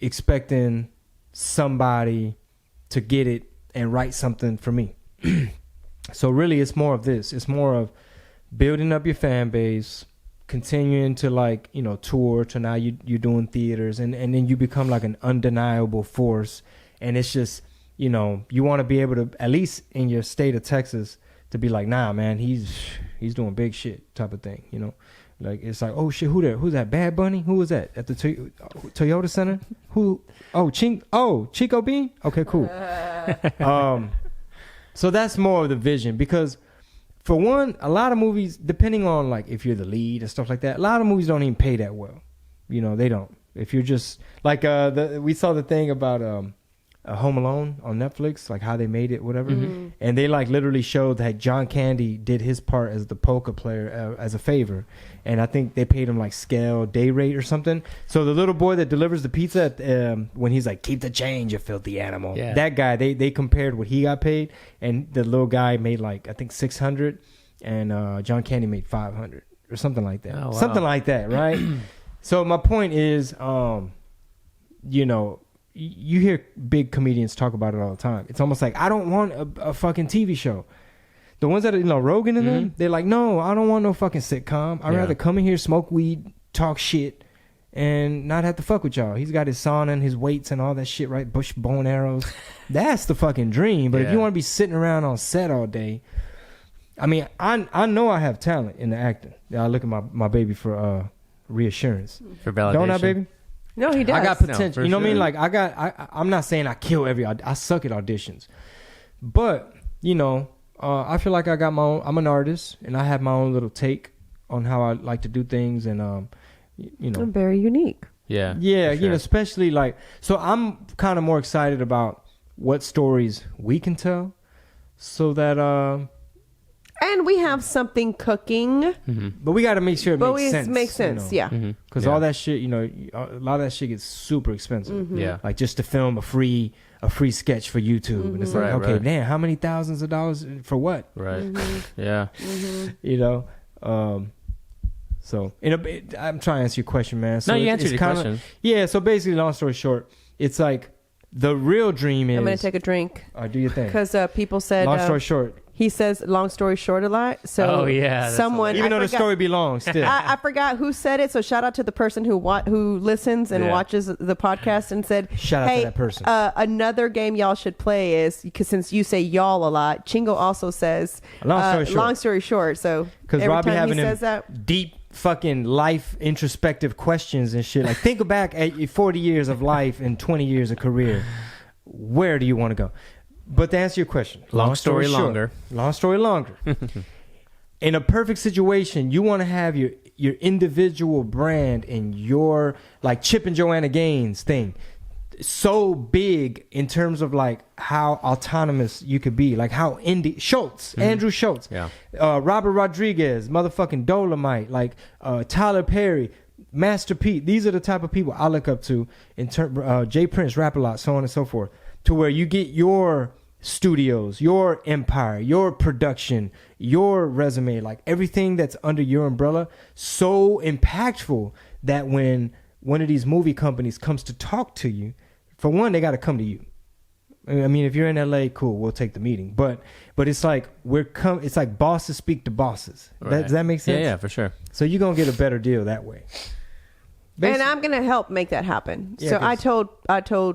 expecting somebody to get it and write something for me. So really, it's more of this. It's more of building up your fan base, continuing to tour to now you're doing theaters, and then you become like an undeniable force. And it's just, you want to be able to, at least in your state of Texas, to be like, nah, man, he's doing big shit type of thing, Like, it's like, oh shit, who's that? Bad Bunny? Who was that at the Toyota Center? Who? Oh, Chico Bean? Okay, cool. So that's more of the vision, because for one, a lot of movies, depending on like if you're the lead and stuff like that, a lot of movies don't even pay that well. They don't. If you're just like we saw the thing about Home Alone on Netflix, like how they made it, whatever. Mm-hmm. And they like literally showed that John Candy did his part as the poker player as a favor. And I think they paid him like scale day rate or something. So the little boy that delivers the pizza when he's like, keep the change, you filthy animal. Yeah. That guy, they compared what he got paid, and the little guy made like, I think 600, and John Candy made 500 or something like that. Oh, wow. Something like that, right? So my point is, you hear big comedians talk about it all the time. It's almost like, I don't want a fucking TV show. The ones that are, Rogan and them, they're like, no, I don't want no fucking sitcom. I'd rather come in here, smoke weed, talk shit, and not have to fuck with y'all. He's got his sauna and his weights and all that shit, right? Bush bow and arrows. That's the fucking dream. But if you want to be sitting around on set all day, I mean, I know I have talent in the acting. I look at my baby for reassurance. For validation. Don't I, baby? No, he does. I got potential. No, you know what I mean? sure. Like I'm not saying I kill I suck at auditions, but I feel like I got my own. I'm an artist, and I have my own little take on how I like to do things, and I'm very unique. Yeah, sure. Especially like, so I'm kind of more excited about what stories we can tell, so that and we have something cooking. Mm-hmm. But we got to make sure it makes sense. Yeah. Because all that shit, a lot of that shit gets super expensive. Mm-hmm. Yeah. Like just to film a free sketch for YouTube. Mm-hmm. And it's like, okay, damn, how many thousands of dollars for what? Right. Mm-hmm. Yeah. Mm-hmm. So I'm trying to answer your question, man. So no, you answered your question. Yeah. So basically, long story short, it's like the real dream is. I'm going to take a drink. Do your thing. Because people said. Long story short. He says long story short a lot. So someone, even though the story be long, still. I forgot who said it. So shout out to the person who listens and watches the podcast and said, shout out to that person. Another game y'all should play is, because since you say y'all a lot, Chingo also says long story short. So because every Robbie time having he says that, deep fucking life introspective questions and shit. Like think back at your 40 years of life and 20 years of career. Where do you want to go? But to answer your question, long story longer. In a perfect situation, you want to have your individual brand and your like Chip and Joanna Gaines thing so big in terms of like how autonomous you could be, like how Schultz, Andrew Schultz, Robert Rodriguez, motherfucking Dolomite, like Tyler Perry, Master Pete. These are the type of people I look up to in Jay Prince, Rap-A-Lot, so on and so forth. To where you get your studios, your empire, your production, your resume, like everything that's under your umbrella, so impactful that when one of these movie companies comes to talk to you, for one, they got to come to you. I mean, if you're in LA, cool, we'll take the meeting. But it's like it's like bosses speak to bosses. Right. Does that make sense? Yeah, for sure. So you're gonna get a better deal that way. And I'm gonna help make that happen. Yeah, so I told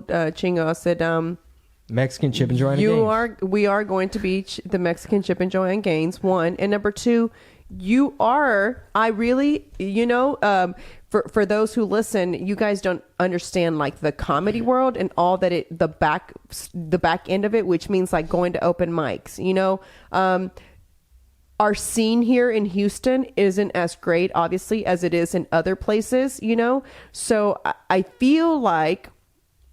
Chingo, I said, Mexican chip and joint. we are going to be the Mexican chip and joint gains, one, and number two, I really, for those who listen, you guys don't understand like the comedy world and all that the back end of it, which means like going to open mics, our scene here in Houston isn't as great, obviously, as it is in other places, so I feel like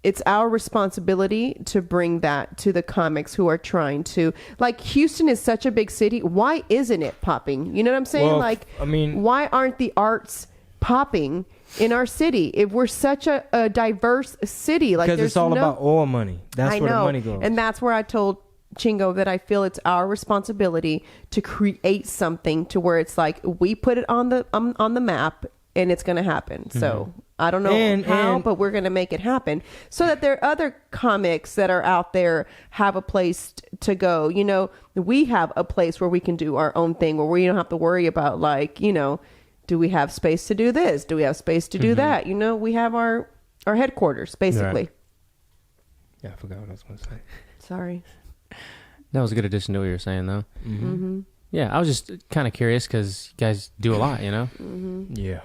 it's our responsibility to bring that to the comics who are trying to, like, Houston is such a big city. Why isn't it popping? You know what I'm saying? Well, why aren't the arts popping in our city? If we're such a diverse city, like, because it's all about oil money. That's where the money goes. And that's where I told Chingo that I feel it's our responsibility to create something to where it's like we put it on the map and it's going to happen. So I don't know how, but we're going to make it happen so that there are other comics that are out there have a place to go. We have a place where we can do our own thing, where we don't have to worry about like, do we have space to do this? Do we have space to do that? We have our headquarters basically. Right. Yeah, I forgot what I was going to say. Sorry. That was a good addition to what you were saying, though. Yeah, I was just kind of curious because you guys do a lot, Yeah.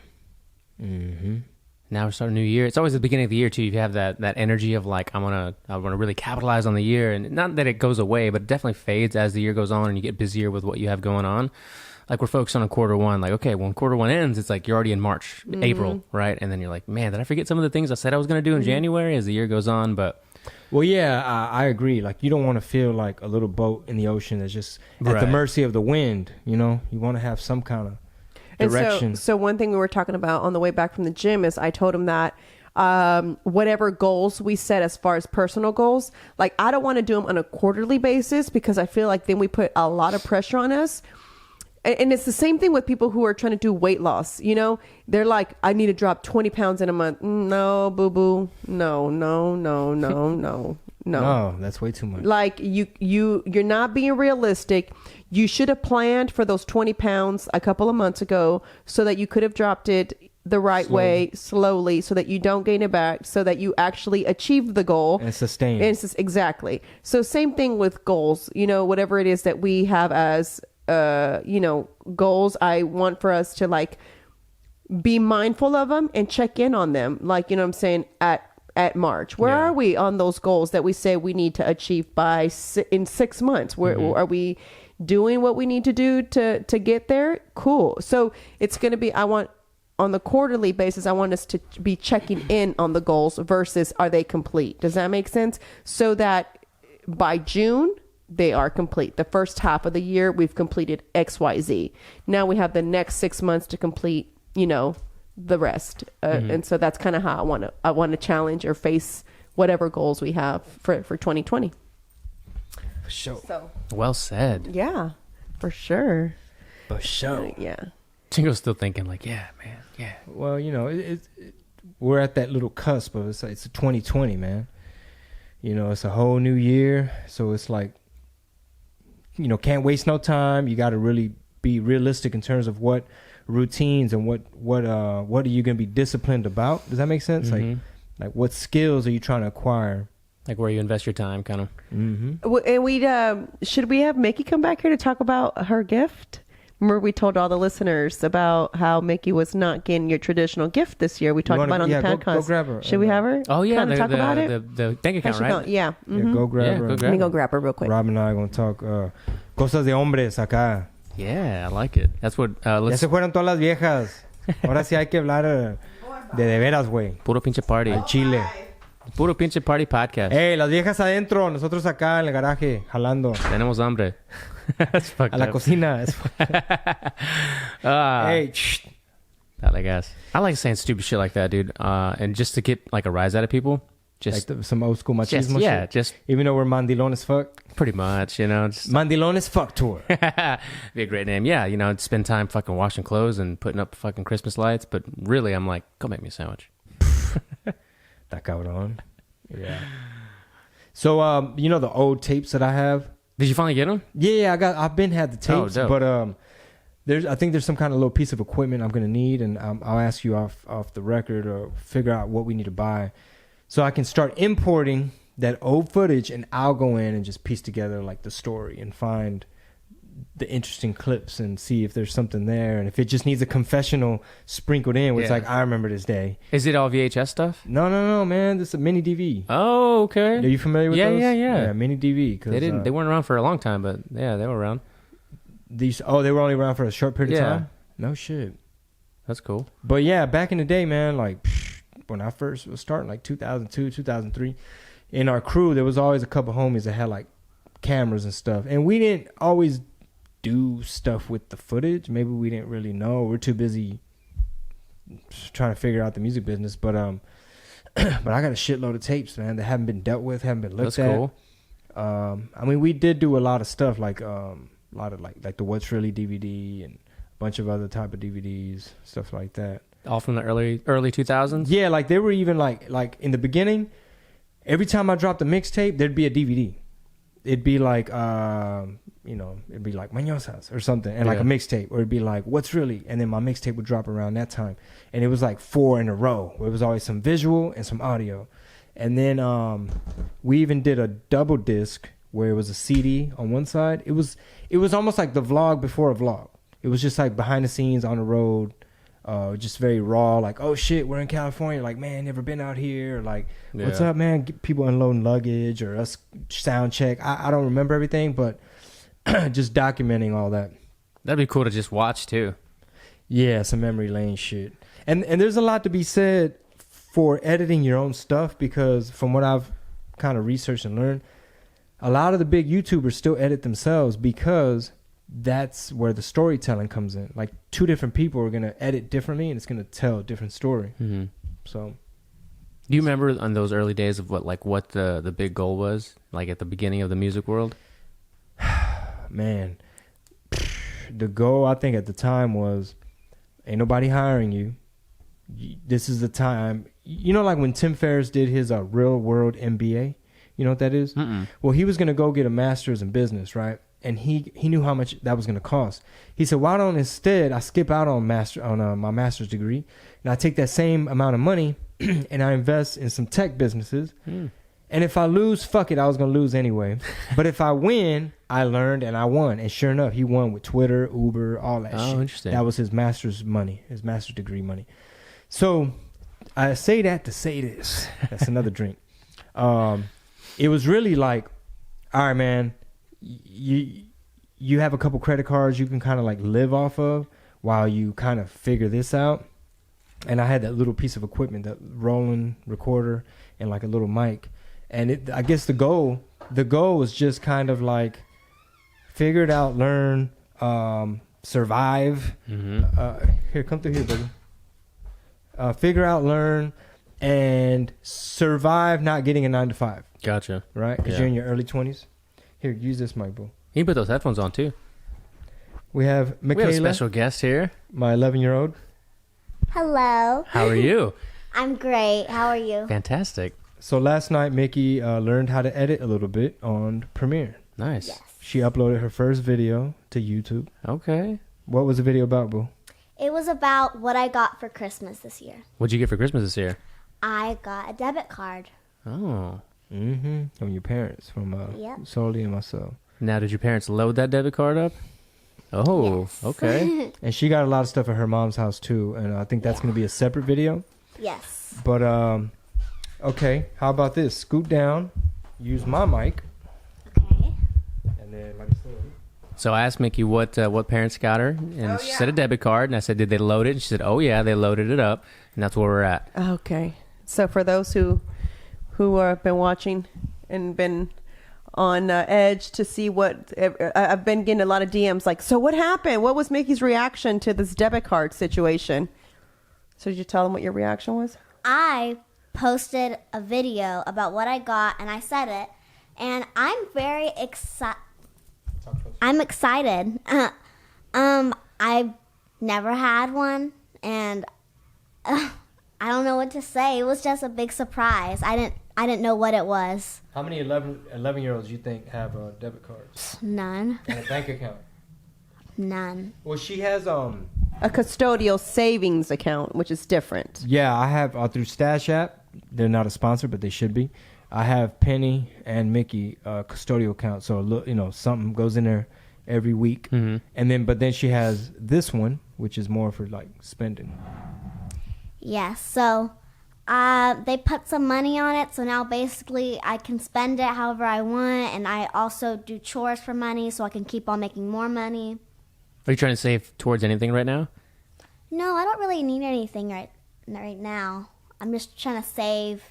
Now we're starting a new year. It's always the beginning of the year too. You have that energy of like I want to really capitalize on the year, and not that it goes away, but it definitely fades as the year goes on and you get busier with what you have going on. Like we're focused on a quarter one. Like okay, when quarter one ends, it's like you're already in March, April, right? And then you're like, man, did I forget some of the things I said I was going to do in January as the year goes on? But well, yeah, I agree. Like you don't want to feel like a little boat in the ocean that's just at the mercy of the wind. You want to have some kind of direction. And so one thing we were talking about on the way back from the gym is I told him that whatever goals we set as far as personal goals, like I don't want to do them on a quarterly basis because I feel like then we put a lot of pressure on us. And it's the same thing with people who are trying to do weight loss. They're like, I need to drop 20 pounds in a month. No, boo boo. No. No, that's way too much. Like you're not being realistic. You should have planned for those 20 pounds a couple of months ago so that you could have dropped it the right way, slowly, so that you don't gain it back, so that you actually achieve the goal. And sustain. Exactly. So same thing with goals, whatever it is that we have as, goals, I want for us to like be mindful of them and check in on them. Like, what I'm saying, at March, where are we on those goals that we say we need to achieve in 6 months? Where are we doing what we need to do to get there? Cool. So it's going to be, on the quarterly basis, I want us to be checking in on the goals versus are they complete? Does that make sense? So that by June, they are complete. The first half of the year, we've completed XYZ. Now we have the next 6 months to complete, the rest. And so that's kind of how I want to challenge or face whatever goals we have for 2020. For sure. So, well said. yeah, for sure. For sure. Yeah. Chingo's still thinking like, yeah, man, yeah. Well, we're at that little cusp of it's a 2020, man. It's a whole new year. So it's like, can't waste no time. You got to really be realistic in terms of what routines and what are you going to be disciplined about. Does that make sense? Like what skills are you trying to acquire? Like where you invest your time, kind of. And we should we have Mickey come back here to talk about her gift? Remember we told all the listeners about how Mickey was not getting your traditional gift this year. We talked about it on the podcast. Go grab her. Should we have her? Oh yeah, talk about it. The bank account, right? Yeah. Yeah, go grab her. Let me go grab her real quick. Rob and I are going to talk cosas de hombres acá. Yeah, I like it. That's what. Ya se fueron todas las viejas. Ahora sí hay que hablar de veras, güey. Puro pinche party. Al Chile. Puro pinche party podcast. Hey, las viejas adentro, nosotros acá en el garaje, jalando. Tenemos hambre. That's fucked a la up. cocina. Hey, shh. I like saying stupid shit like that, dude. And just to get like a rise out of people. Just like some old school machismo shit. Yeah, just even though we're mandilón as fuck. Pretty much, Just mandilón as fuck tour. Be a great name. Yeah, spend time fucking washing clothes and putting up fucking Christmas lights. But really, I'm like, go make me a sandwich. Está cabrón. Yeah. So you know the old tapes that I have. Did you finally get them? Yeah, I've been had the tapes, dope. but I think there's some kind of little piece of equipment I'm gonna need, and I'll ask you off the record or figure out what we need to buy, so I can start importing that old footage, and I'll go in and just piece together like the story and find the interesting clips and see if there's something there, and if it just needs a confessional sprinkled in, where it's like, I remember this day. Is it all VHS stuff? No, man. This is a mini DV. Oh, okay. Are you familiar with those? Yeah. Mini DV. Cause, They weren't around for a long time, but yeah, they were around. They were only around for a short period of time? No shit. That's cool. But yeah, back in the day, man, like when I first was starting, like 2002, 2003, in our crew, there was always a couple homies that had like cameras and stuff. And we didn't always do stuff with the footage. Maybe we didn't really know. We're too busy trying to figure out the music business. But I got a shitload of tapes, man, that haven't been dealt with, haven't been looked at. That's cool. I mean, we did do a lot of stuff, like a lot of like the What's Really DVD and a bunch of other type of DVDs, stuff like that. All from the early 2000s? Yeah, like they were even like in the beginning, every time I dropped a mixtape, there'd be a DVD. It'd be like, it'd be like Mañosas or something, and like a mixtape, or it'd be like What's Really, and then my mixtape would drop around that time, and it was like 4 in a row. It was always some visual and some audio, and then we even did a double disc where it was a CD on one side. It was almost like the vlog before a vlog. It was just like behind the scenes on the road. Just very raw, like, oh shit, we're in California, like, man, never been out here, or like, what's up, man? People unloading luggage, or us sound check. I don't remember everything, but just documenting all that. That'd be cool to just watch too. Yeah, some memory lane shit. And there's a lot to be said for editing your own stuff, because from what I've kind of researched and learned, a lot of the big YouTubers still edit themselves, because that's where the storytelling comes in. Like 2 different people are going to edit differently, and it's going to tell a different story. Mm-hmm. So do you remember on those early days of what the big goal was, like at the beginning of the music world? Man, the goal I think at the time was, ain't nobody hiring you. This is the time. You know, like when Tim Ferriss did his Real World MBA, you know what that is? Mm-mm. Well, he was going to go get a master's in business, right? And he knew how much that was going to cost. He said, why don't instead I skip out on my master's degree, and I take that same amount of money and I invest in some tech businesses. And if I lose, fuck it, I was going to lose anyway. But if I win, I learned and I won. And sure enough, he won with Twitter, Uber, all that shit. Oh, interesting. That was his master's money, his master's degree money. So I say that to say this. That's another drink. It was really like, all right, man, you have a couple credit cards you can kind of like live off of while you kind of figure this out. And I had that little piece of equipment, that rolling recorder and like a little mic. And I guess the goal was just kind of like figure it out, learn, survive. Mm-hmm. Here, come through here, baby. Figure out, learn, and survive not getting a 9-to-5. Gotcha. Right? Because you're in your early 20s. Here, use this mic, boo. You can put those headphones on too. We have Michaela. We have a special guest here. My 11-year-old. Hello. How are you? I'm great. How are you? Fantastic. So last night, Mickey learned how to edit a little bit on Premiere. Nice. Yes. She uploaded her first video to YouTube. Okay. What was the video about, boo? It was about what I got for Christmas this year. What'd you get for Christmas this year? I got a debit card. Oh. Mm-hmm. From your parents, from Soli and myself. Now, did your parents load that debit card up? Oh, yes. Okay. And she got a lot of stuff at her mom's house too, and I think that's going to be a separate video. Yes. But okay, how about this? Scoot down, use my mic. Okay. And then, like I said. So I asked Mickey what parents got her, and she said a debit card, and I said, did they load it? And she said, oh yeah, they loaded it up, and that's where we're at. Okay. So for those who have been watching and been on edge to see what I've been getting a lot of DMs like, so what happened? What was Mickey's reaction to this debit card situation? So did you tell them what your reaction was? I posted a video about what I got, and I said it, and I'm very excited. I'm excited. I've never had one, and I don't know what to say. It was just a big surprise. I didn't I didn't know what it was. How many 11-year-olds you think have debit cards None. and a bank account? None. Well, she has A custodial savings account, which is different. Yeah, I have through Stash app. They're not a sponsor, but they should be. I have Penny and Mickey custodial account, so something goes in there every week, and then she has this one, which is more for like spending. Yeah. So, they put some money on it, so now basically I can spend it however I want, and I also do chores for money, so I can keep on making more money. Are you trying to save towards anything right now? No, I don't really need anything right now. I'm just trying to save,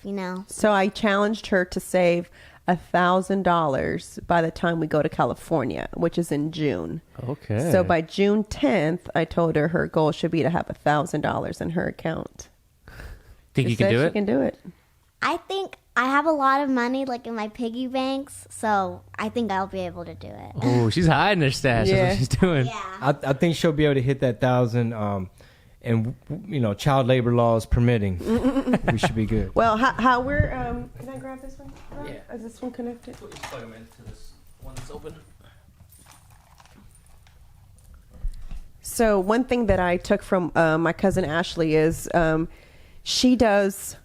So I challenged her to save $1,000 by the time we go to California, which is in June. Okay. So by June 10th, I told her goal should be to have $1,000 in her account. Think She you can said do she it? can do it. I think I have a lot of money like in my piggy banks, so I think I'll be able to do it. Oh, she's hiding her stash. Yeah. That's what she's doing. Yeah. I think she'll be able to hit that 1,000, and child labor laws permitting, we should be good. Well, how we're can I grab this one? Yeah. Is this one connected? Plug them into this one that's open. So one thing that I took from my cousin Ashley is she does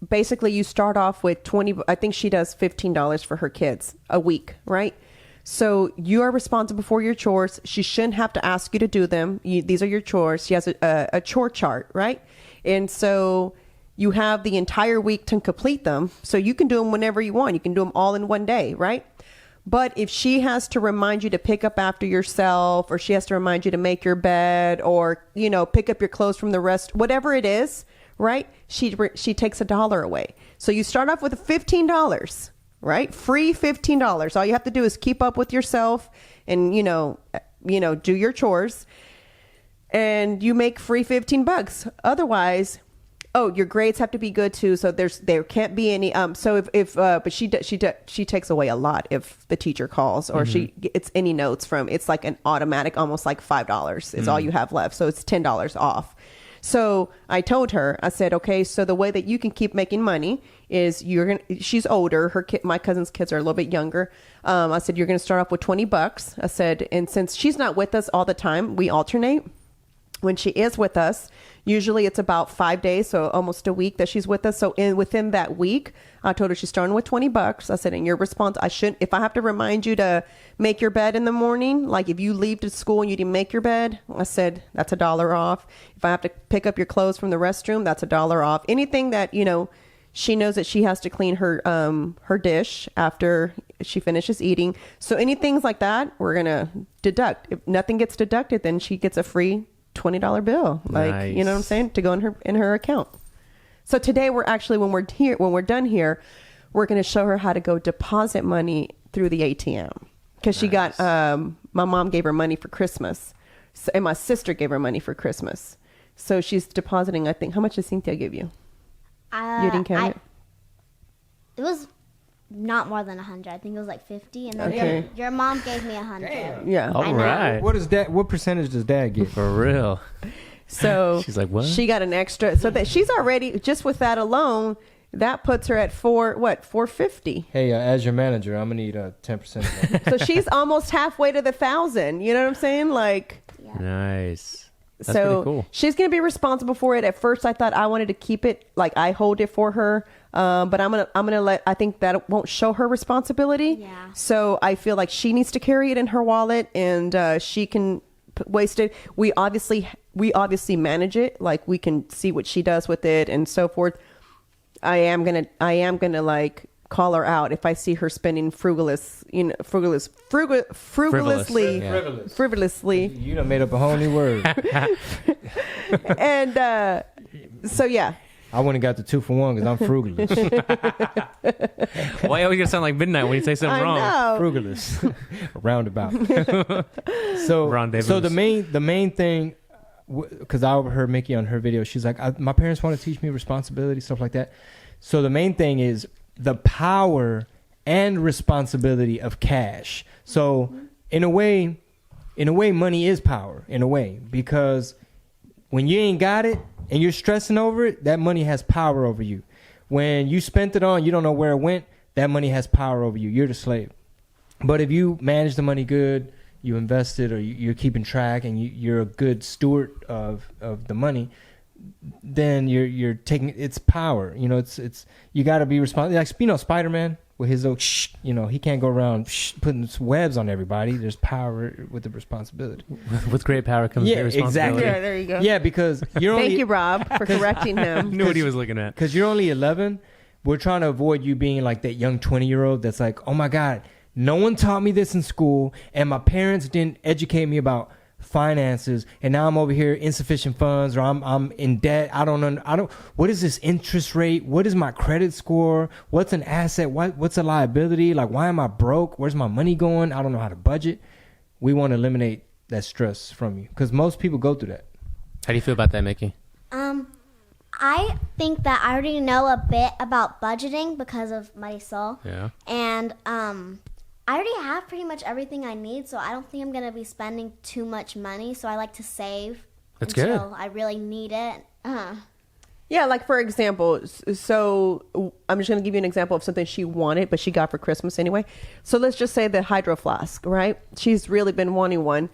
basically you start off with 20. I think she does $15 for her kids a week, right? So you are responsible for your chores. She shouldn't have to ask you to do them. These are your chores. She has a chore chart, right? And so you have the entire week to complete them. So you can do them whenever you want. You can do them all in one day, right? But if she has to remind you to pick up after yourself, or she has to remind you to make your bed, or, pick up your clothes from the rest, whatever it is, right? She takes $1 away. So you start off with $15, right? Free $15. All you have to do is keep up with yourself and, do your chores, and you make free $15. Otherwise, your grades have to be good too. So there can't be any. So but she takes away a lot if the teacher calls or she gets any notes from. It's like an automatic, almost like $5 is all you have left. So it's $10 off. So I told her, I said, okay, so the way that you can keep making money is she's older. My cousin's kids are a little bit younger. I said, you're going to start off with $20. I said, and since she's not with us all the time, we alternate. When she is with us, usually it's about 5 days, so almost a week that she's with us. So within that week, I told her she's starting with $20. I said, and your response, if I have to remind you to make your bed in the morning, like if you leave to school and you didn't make your bed, I said, that's $1 off. If I have to pick up your clothes from the restroom, that's $1 off. Anything that, she knows that she has to clean her dish after she finishes eating. So anything like that, we're going to deduct. If nothing gets deducted, then she gets a free $20 bill, Nice. You know what I'm saying, to go in her account. So today when we're done here, we're going to show her how to go deposit money through the ATM, because she got my mom gave her money for Christmas, and my sister gave her money for Christmas. So she's depositing. I think, how much did Cynthia give you? You didn't count it? It was not more than 100. I think it was like 50, and then Okay. your mom gave me 100. Yeah. All right. What percentage does Dad get? For real. So She's like, what? She got an extra, so that she's already, just with that alone, that puts her at $450. Hey, as your manager, I'm gonna need 10% of that. So she's almost halfway to the 1,000. You know what I'm saying? Like, Nice. That's so pretty cool. she's going to be responsible for it. At first, I thought I wanted to keep it, like I hold it for her. But I'm gonna I think that won't show her responsibility. Yeah. So I feel like she needs to carry it in her wallet, and she can waste it. We obviously manage it. Like, we can see what she does with it and so forth. I am gonna like call her out if I see her spending frivolously. You done made up a whole new word. And so yeah. I wouldn't got the 2-for-1 because I'm frugalist. Why always gonna sound like midnight when you say something wrong? know. Frugalist. Roundabout. So Rendezvous. the main thing, because I overheard Mickey on her video, she's like, my parents want to teach me responsibility, stuff like that. So the main thing is the power and responsibility of cash. So in a way, money is power, in a way, because when you ain't got it and you're stressing over it, that money has power over you. When you spent it on, you don't know where it went. That money has power over you. You're the slave. But if you manage the money good, you invest it, or you're keeping track, and you're a good steward of the money, then you're taking its power. You know, it's you got to be responsible. Like, you know, Spider-Man with his little you know, he can't go around putting webs on everybody. There's power with the responsibility. With great power comes great responsibility. Exactly. Yeah, there you go. Yeah, because you're only. Thank you, Rob, for correcting him. Knew what he was looking at. Because you're only 11. We're trying to avoid you being like that young 20-year-old that's like, oh my God, no one taught me this in school, and my parents didn't educate me about finances, and now I'm over here insufficient funds, or I'm in debt. I don't. What is this interest rate? What is my credit score? What's an asset? What's a liability? Like, why am I broke? Where's my money going? I don't know how to budget. We want to eliminate that stress from you, because most people go through that. How do you feel about that, Mickey? I think that I already know a bit about budgeting because of Marisol. Yeah. And I already have pretty much everything I need, so I don't think I'm going to be spending too much money. So I like to save until I really need it. Yeah, like for example, so I'm just going to give you an example of something she wanted, but she got for Christmas anyway. So let's just say the hydro flask, right? She's really been wanting one.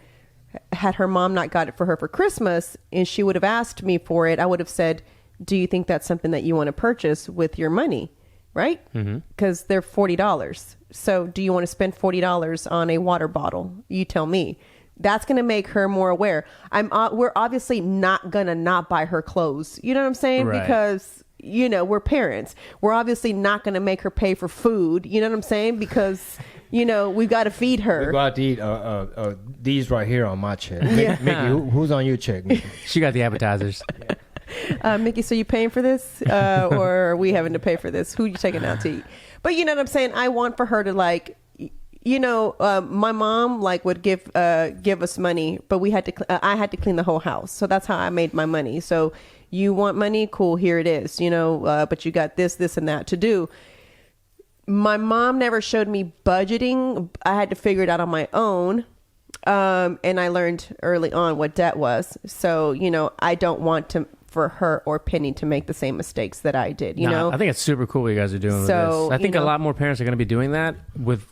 Had her mom not got it for her for Christmas, and she would have asked me for it, I would have said, do you think that's something that you want to purchase with your money? Right? Because they're $40. So do you want to spend $40 on a water bottle? You tell me. That's going to make her more aware. We're obviously not going to not buy her clothes. You know what I'm saying? Right. Because, you know, we're parents. We're obviously not going to make her pay for food. You know what I'm saying? Because, you know, we've got to feed her. We go out to eat these right here on my check. Mickey, who's on your check, Mickey? She got the appetizers. Mickey, so you paying for this, or are we having to pay for this? Who you taking out to eat? But you know what I'm saying? I want for her to, like, you know, my mom like would give us money, but we had to I had to clean the whole house, so that's how I made my money. So you want money? Cool, here it is. You know, but you got this, and that to do. My mom never showed me budgeting. I had to figure it out on my own. And I learned early on what debt was. So, you know, I don't want for her or Penny to make the same mistakes that I did, you know? I think it's super cool what you guys are doing with So, this. I think you a know- lot more parents are going to be doing that with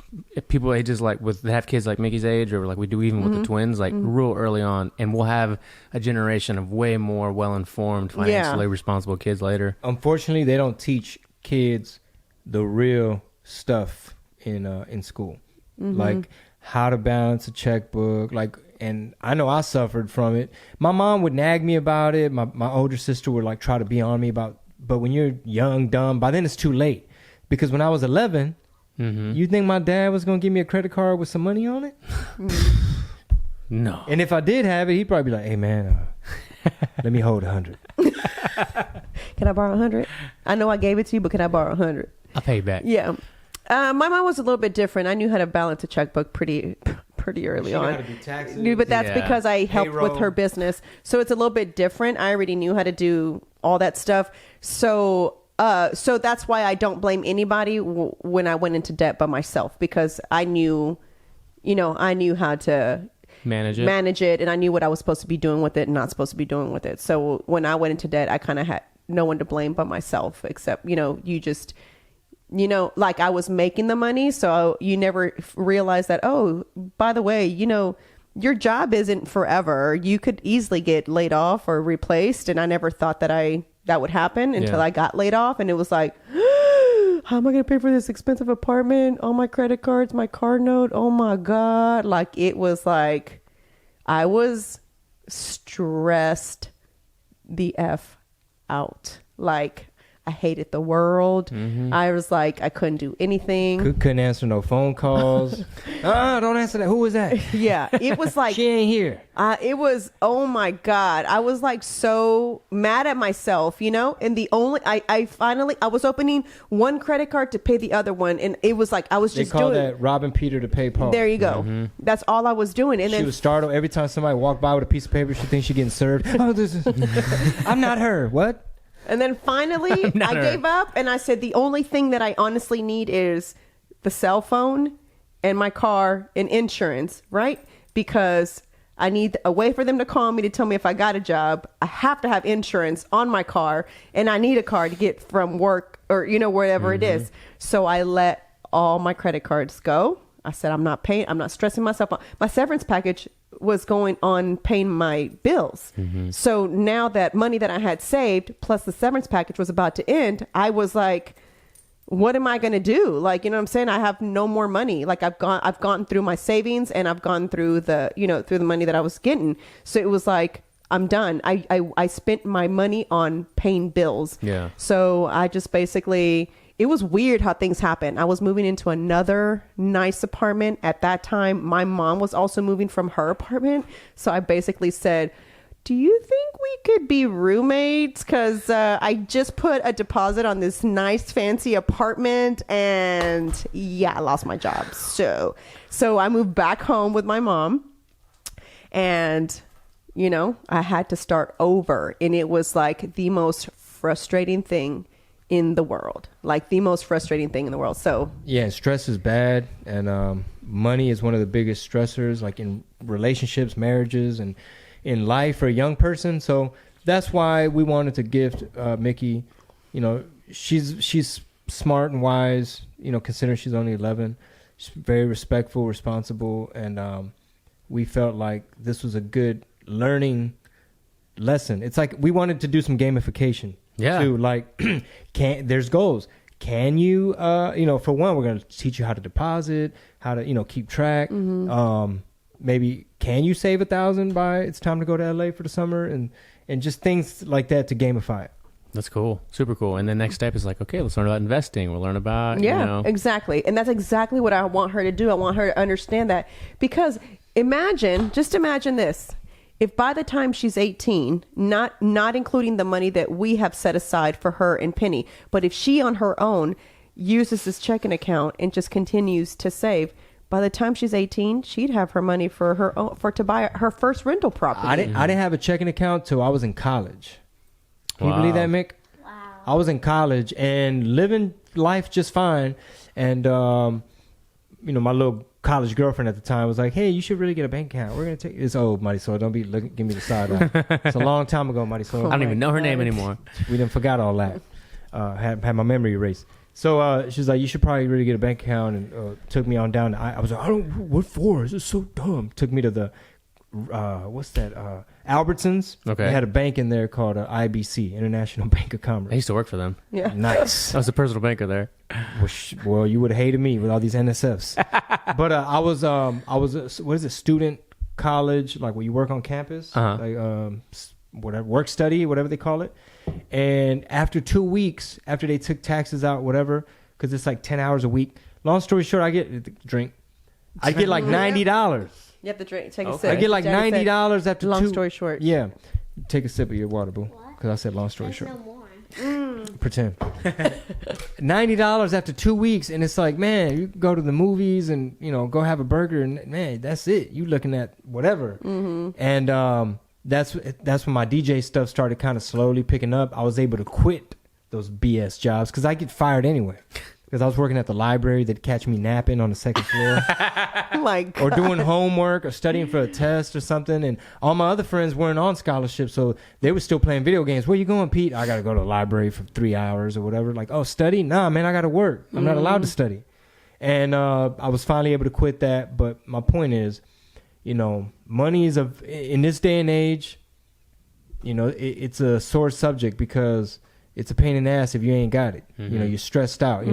people ages like that have kids like Mickey's age, or like we do even with the twins, like real early on. And we'll have a generation of way more well-informed, financially responsible kids later. Unfortunately, they don't teach kids the real stuff in school. Like how to balance a checkbook, like, and I know I suffered from it. My mom would nag me about it. My older sister would like try to be on me about, but when you're young, dumb, by then it's too late. Because when I was 11, you think my dad was going to give me a credit card with some money on it? No. And if I did have it, he'd probably be like, hey man, let me hold 100. Can I borrow 100? I know I gave it to you, but can I borrow 100? I'll pay you back. Yeah. My mom was a little bit different. I knew how to balance a checkbook pretty early on. How to do taxes. But that's Yeah. because I helped with her Payroll. business. So it's a little bit different. I already knew how to do all that stuff. So that's why I don't blame anybody when I went into debt by myself, because I knew how to Manage it. and I knew what I was supposed to be doing with it and not supposed to be doing with it. So when I went into debt, I kind of had no one to blame but myself, except, like I was making the money. So you never realize that, oh, by the way, your job isn't forever. You could easily get laid off or replaced. And I never thought that would happen until I got laid off. And it was like, how am I going to pay for this expensive apartment? All my credit cards, my car note. Oh my God. Like, it was like, I was stressed the F out. Like, I hated the world. I was like, I couldn't do anything. Couldn't answer no phone calls. Don't answer that. Who was that? Yeah, it was like, She ain't here. it was, oh my God. I was like so mad at myself, and I was opening one credit card to pay the other one. And it was like, I was They just call doing that robbing Peter to pay Paul. There you go. That's all I was doing. And She then was startled every time somebody walked by with a piece of paper. She thinks she's getting served. Oh, this is. I'm not her. What? And then finally, I gave up and I said, the only thing that I honestly need is the cell phone and my car and insurance, right? Because I need a way for them to call me to tell me if I got a job. I have to have insurance on my car, and I need a car to get from work or, wherever it is. So I let all my credit cards go. I said, I'm not stressing myself out. My severance package was going on paying my bills. So now that money that I had saved plus the severance package was about to end, I was like, what am I going to do? Like, you know what I'm saying? I have no more money. Like I've gone through my savings, and I've gone through through the money that I was getting. So it was like, I'm done. I spent my money on paying bills. Yeah. So I just basically, it was weird how things happened. I was moving into another nice apartment at that time. My mom was also moving from her apartment. So I basically said, do you think we could be roommates? Because I just put a deposit on this nice fancy apartment, and I lost my job. So I moved back home with my mom, and I had to start over, and it was like the most frustrating thing in the world. So yeah, stress is bad, and money is one of the biggest stressors, like in relationships, marriages, and in life for a young person. So that's why we wanted to gift Mickey. She's smart and wise, considering she's only 11. She's very respectful, responsible, and we felt like this was a good learning lesson. It's like we wanted to do some gamification too. Like, there's goals. Can you, for one, we're going to teach you how to deposit, how to, keep track. Maybe can you save $1,000 by it's time to go to LA for the summer, and just things like that to gamify it. That's cool. Super cool. And the next step is like, okay, let's learn about investing. We'll learn about, exactly. And that's exactly what I want her to do. I want her to understand that, because just imagine this. If by the time she's 18, not including the money that we have set aside for her and Penny, but if she on her own uses this checking account and just continues to save, by the time she's 18, she'd have her money for her own, to buy her first rental property. I didn't have a checking account till I was in college. Can you believe that, Mick? Wow. I was in college and living life just fine. And, my little college girlfriend at the time was like, hey, you should really get a bank account. We're going to take this. Oh, Mighty Soul, don't be looking, give me the side eye. It's a long time ago, Mighty Soul. I don't even know her name anymore. We didn't forgot all that. Had my memory erased. So she's like, you should probably really get a bank account, and took me on down. I was like, what for? This is so dumb. Took me to the, Albertsons. Okay. They had a bank in there called IBC, International Bank of Commerce. I used to work for them. Yeah. Nice. I was a personal banker there. Well, you would have hated me with all these NSFs. But I was student college, like where you work on campus, like whatever, work study, whatever they call it. And after 2 weeks, after they took taxes out, whatever, because it's like 10 hours a week. Long story short, I get I get like $90. You have to drink. Take a sip. I get like $90 after long story short. Yeah. Take a sip of your water, boo. Because I said long story short. No more. Pretend. $90 after 2 weeks, and it's like, man, you go to the movies and go have a burger, and man, that's it. You looking at whatever. And that's when my DJ stuff started kind of slowly picking up. I was able to quit those BS jobs because I get fired anyway. Because I was working at the library, they'd catch me napping on the second floor. Or doing homework or studying for a test or something. And all my other friends weren't on scholarship, so they were still playing video games. Where you going, Pete? I got to go to the library for 3 hours or whatever. Like, oh, study? Nah, man, I got to work. I'm not allowed to study. And I was finally able to quit that. But my point is, money is, in this day and age, it's a sore subject because it's a pain in the ass if you ain't got it. You're stressed out.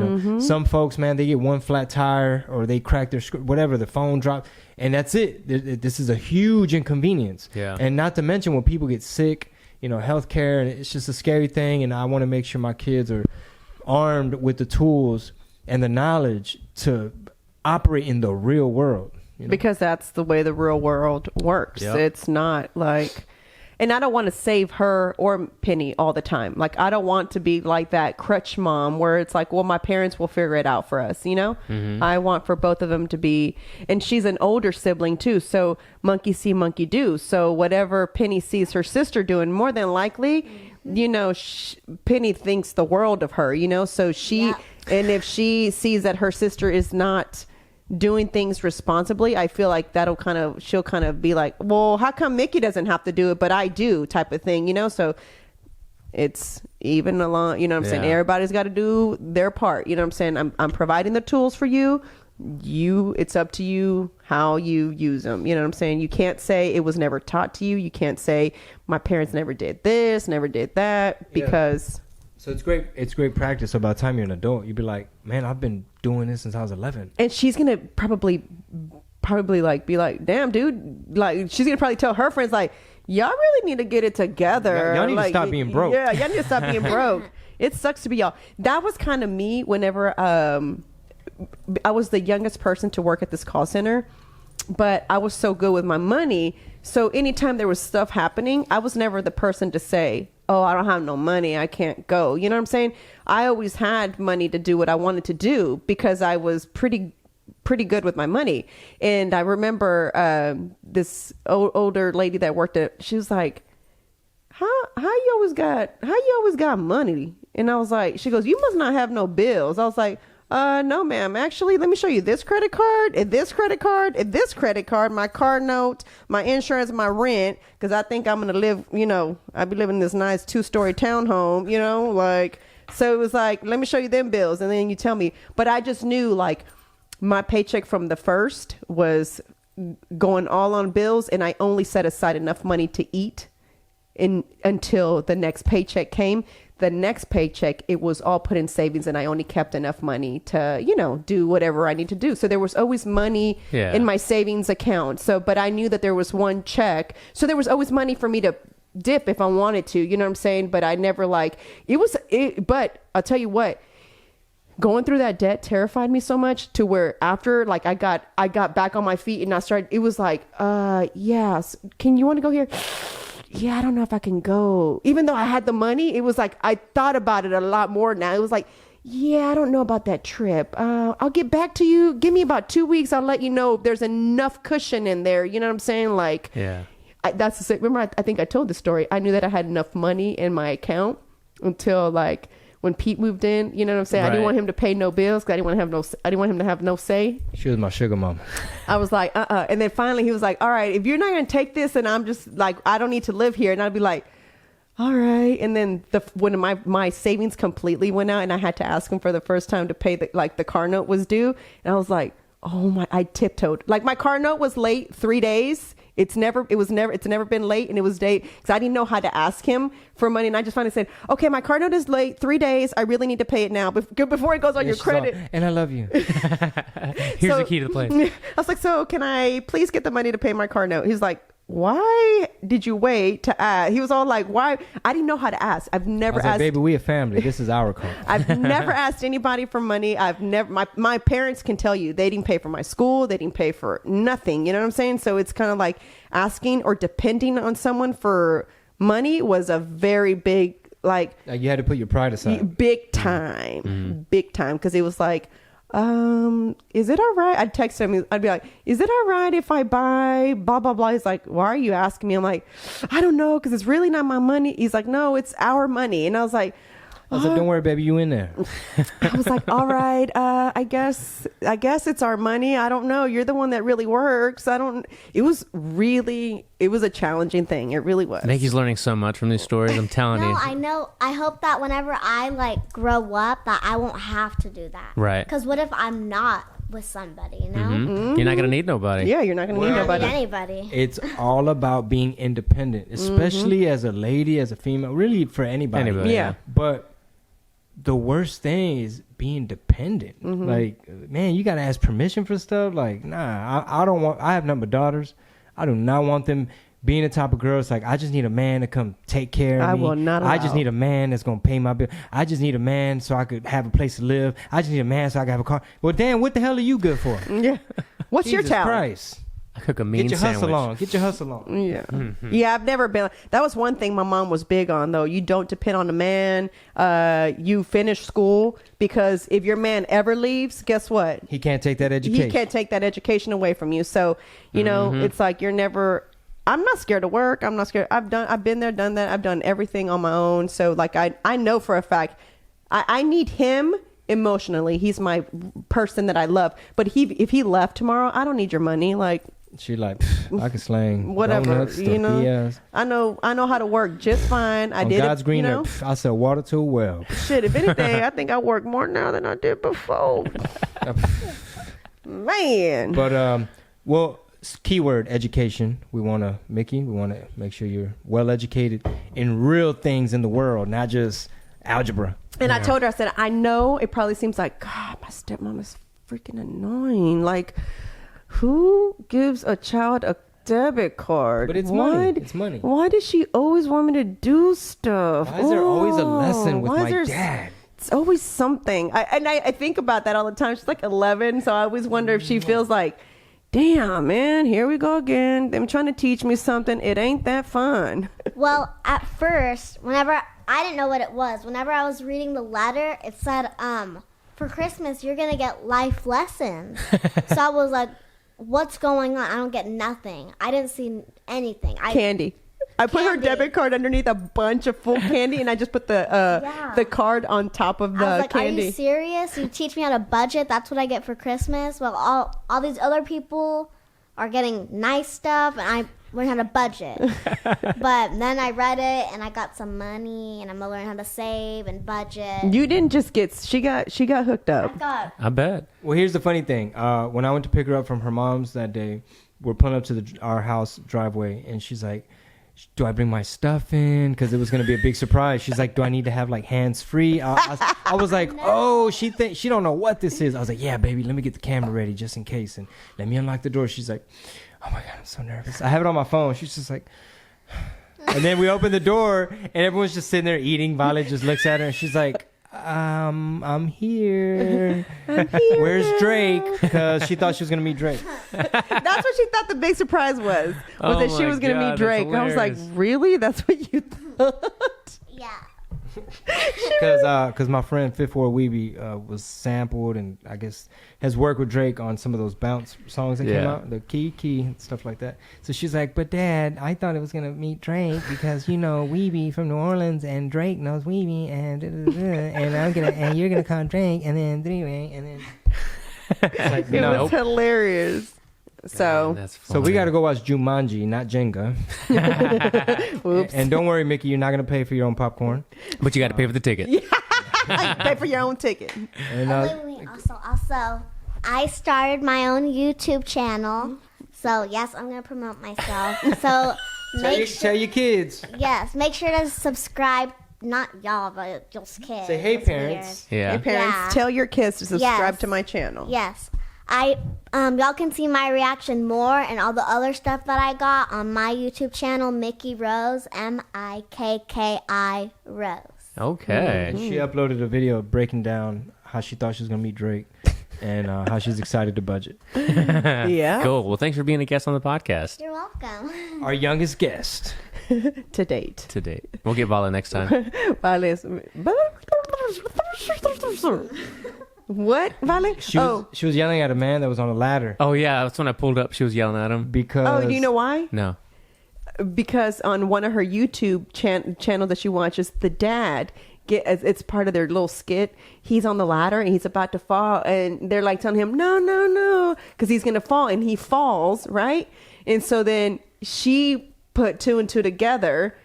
Some folks, man, they get one flat tire or they crack their whatever, the phone drops, and that's it. This is a huge inconvenience. Yeah. And not to mention when people get sick, healthcare, and it's just a scary thing. And I want to make sure my kids are armed with the tools and the knowledge to operate in the real world. Because that's the way the real world works. Yep. It's not like... And I don't want to save her or Penny all the time. Like, I don't want to be like that crutch mom where it's like, well, my parents will figure it out for us, I want for both of them to be, and she's an older sibling too. So monkey see, monkey do. So whatever Penny sees her sister doing, more than likely, Penny thinks the world of her, so she, and if she sees that her sister is not doing things responsibly, I feel like she'll kind of be like, well, how come Mickey doesn't have to do it, but I do, type of thing, so it's even along, you know what I'm saying? Everybody's got to do their part. You know what I'm saying? I'm providing the tools for you. It's up to you how you use them. You know what I'm saying? You can't say it was never taught to you. You can't say my parents never did this, never did that, because... So it's great practice. So by the time you're an adult, you'd be like, man, I've been doing this since I was 11. And she's going to probably like be like, damn, dude. Like, she's going to probably tell her friends, like, y'all really need to get it together. Y'all need like, to stop being broke. Yeah, y'all need to stop being broke. It sucks to be y'all. That was kind of me whenever I was the youngest person to work at this call center, but I was so good with my money. So anytime there was stuff happening, I was never the person to say, oh, I don't have no money, I can't go. You know what I'm saying? I always had money to do what I wanted to do because I was pretty good with my money. And I remember this older lady that worked at, she was like, how you always got money? And I was like, she goes, you must not have no bills. I was like, no, ma'am. Actually, let me show you this credit card, and this credit card, and this credit card, my car note, my insurance, my rent, because I think I'm going to live, I'll be living in this nice 2-story townhome, like, so it was like, let me show you them bills, and then you tell me. But I just knew, like, my paycheck from the first was going all on bills, and I only set aside enough money to eat until the next paycheck came. The next paycheck, it was all put in savings, and I only kept enough money to, do whatever I need to do. So there was always money in my savings account. So, but I knew that there was one check. So there was always money for me to dip if I wanted to, you know what I'm saying? But I never but I'll tell you what, going through that debt terrified me so much to where after, like, I got back on my feet and I started, it was like, yes, you want to go here? Yeah, I don't know if I can go. Even though I had the money, it was like, I thought about it a lot more now. It was like, yeah, I don't know about that trip. I'll get back to you. Give me about 2 weeks. I'll let you know if there's enough cushion in there. You know what I'm saying? Like, yeah. That's the remember, I think I told the story. I knew that I had enough money in my account until, like, when Pete moved in, you know what I'm saying? Right. I didn't want him to pay no bills because I didn't want him to have no say. She was my sugar mama. I was like, And then finally he was like, all right, if you're not going to take this and I'm just like, I don't need to live here. And I'd be like, all right. And then when my savings completely went out and I had to ask him for the first time to pay the car note was due. And I was like, oh my, I tiptoed. Like, my car note was late 3 days. It's never been late, and it was late because I didn't know how to ask him for money. And I just finally said, okay, my car note is late 3 days. I really need to pay it now before it goes on your credit. And I love you. Here's the key to the place. I was like, so can I please get the money to pay my car note? He's like, why did you wait to ask? He was all like, why? I didn't know how to ask. I've never asked. Baby, we a family. This is our car. I've never asked anybody for money. I've never, my parents can tell you they didn't pay for my school. They didn't pay for nothing. You know what I'm saying? So it's kind of like asking or depending on someone for money was a very big, like you had to put your pride aside. Big time. Big time. Cause it was like, is it all right? I'd text him. I'd be like, is it all right if I buy blah, blah, blah? He's like, why are you asking me? I'm like, I don't know. Cause it's really not my money. He's like, no, it's our money. And I was like, don't worry, baby, you in there. I was like, all right, I guess it's our money. I don't know. You're the one that really works. It was a challenging thing. It really was. Nikki's learning so much from these stories. I'm telling you. No, I know. I hope that whenever I grow up, that I won't have to do that. Right. Because what if I'm not with somebody, you know? Mm-hmm. You're not going to need nobody. Yeah, you're not going to need nobody. Anybody. It's all about being independent, especially as a lady, as a female, really for anybody. Yeah. But the worst thing is being dependent. Like, man, you got to ask permission for stuff. Like, nah, I have nothing but daughters. I do not want them being the type of girl. It's like, I just need a man to come take care of me. I will not allow. I just need a man that's going to pay my bill. I just need a man so I could have a place to live. I just need a man so I can have a car. Well, Dan, what the hell are you good for? Yeah. What's your talent? Christ. I cook a mean Get your sandwich. hustle on. Get your hustle on. Yeah. Yeah, I've never been. That was one thing my mom was big on, though. You don't depend on a man. You finish school, because if your man ever leaves, guess what? He can't take that education. He can't take that education away from you. So, you know, it's like you're never. I'm not scared of work. I'm not scared. I've been there, done that. I've done everything on my own. So, like, I know for a fact I need him emotionally. He's my person that I love. But if he left tomorrow, I don't need your money. Like, She like, I can slang whatever, donuts, you know. tortillas. I know how to work just fine. I On did God's it, green you know. earth, I sell water to a well. Shit, if anything, I think I work more now than I did before. Man. But well, keyword education. We want to make sure you're well educated in real things in the world, not just algebra. And I told her, I said, I know it probably seems like, God, my stepmom is freaking annoying. Like, who gives a child a debit card? But it's money. It's money. Why does she always want me to do stuff? Why is there always a lesson with my dad? It's always something. I think about that all the time. She's like 11, so I always wonder if she feels like, damn, man, here we go again. Them trying to teach me something. It ain't that fun. Well, at first, whenever I didn't know what it was, whenever I was reading the letter, it said, for Christmas, you're going to get life lessons. So I was like, what's going on? I don't get nothing. I didn't see anything. Candy. I put her debit card underneath a bunch of full candy, and I just put the card on top of the I was like, candy. Are you serious? You teach me how to budget? That's what I get for Christmas? Well, all these other people are getting nice stuff, and I learned how to budget. But then I read it, and I got some money, and I'm going to learn how to save and budget. You didn't just get... She got hooked up. I bet. Well, here's the funny thing. When I went to pick her up from her mom's that day, we're pulling up to our house driveway, and she's like, do I bring my stuff in? Because it was going to be a big surprise. She's like, do I need to have like hands free? I was like, oh, she don't know what this is. I was like, yeah, baby, let me get the camera ready just in case. And let me unlock the door. She's like, oh my God, I'm so nervous. I have it on my phone. She's just like, and then we open the door and everyone's just sitting there eating. Vale just looks at her and she's like, I'm here. Where's Drake? Because she thought she was going to meet Drake. That's what she thought the big surprise was that she was going to meet Drake. I was like, really? That's what you thought? Yeah. Because my friend Fifth Ward Weeby was sampled and I guess has worked with Drake on some of those bounce songs that came out, the key and stuff like that. So she's like, but Dad, I thought it was gonna meet Drake because you know Weeby from New Orleans and Drake knows Weeby and and you're gonna call Drake and then like, it was hilarious. So, so we got to go watch Jumanji, not Jenga. Oops. And don't worry, Mickey, you're not going to pay for your own popcorn. But you got to pay for the ticket. Pay for your own ticket. And, Also, I started my own YouTube channel. So, yes, I'm going to promote myself. So, tell your kids. Yes, make sure to subscribe. Not y'all, but just kids. Say, hey, parents. Yeah. Hey, parents, Yeah. tell your kids to subscribe Yes. to my channel. Yes. Y'all can see my reaction more and all the other stuff that I got on my YouTube channel, Mickey Rose, Mikki Rose. Okay. She uploaded a video breaking down how she thought she was going to meet Drake and how she's excited to budget. Yeah. Cool. Well, thanks for being a guest on the podcast You're welcome. Our youngest guest. To date. today. We'll get Vala next time. Vale. What, Vale? She was yelling at a man that was on a ladder. Oh, yeah. That's when I pulled up. She was yelling at him. Because... Oh, do you know why? No. Because on one of her YouTube channel that she watches, the dad it's part of their little skit. He's on the ladder and he's about to fall, and they're like telling him no, because he's gonna fall, and he falls, right? And so then she put two and two together.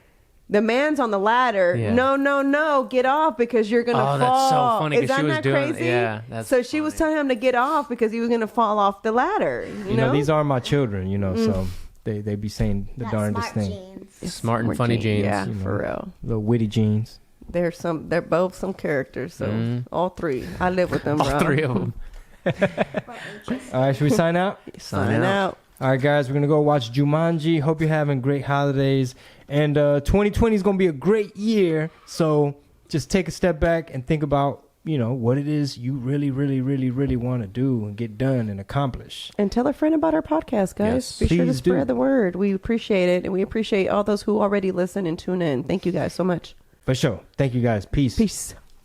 The man's on the ladder. Yeah. No, get off because you're gonna fall. Oh, that's so funny. Is 'Cause that she was not doing, crazy? yeah, that's so she was telling him to get off because he was gonna fall off the ladder. You know, these are my children, so they be saying the darndest thing. Genes. Smart and funny genes. Yeah, you know. for real. Little witty jeans. They're both some characters. So all three, I live with them. All Rob. three of them. All right, should we sign out? Sign out. All right, guys, we're going to go watch Jumanji. Hope you're having great holidays. And 2020 is going to be a great year. So just take a step back and think about, what it is you really, really, really, really want to do and get done and accomplish. And tell a friend about our podcast, guys. Yes. Be sure to Please do. spread the word. We appreciate it. And we appreciate all those who already listen and tune in. Thank you guys so much. For sure. Thank you, guys. Peace. Peace.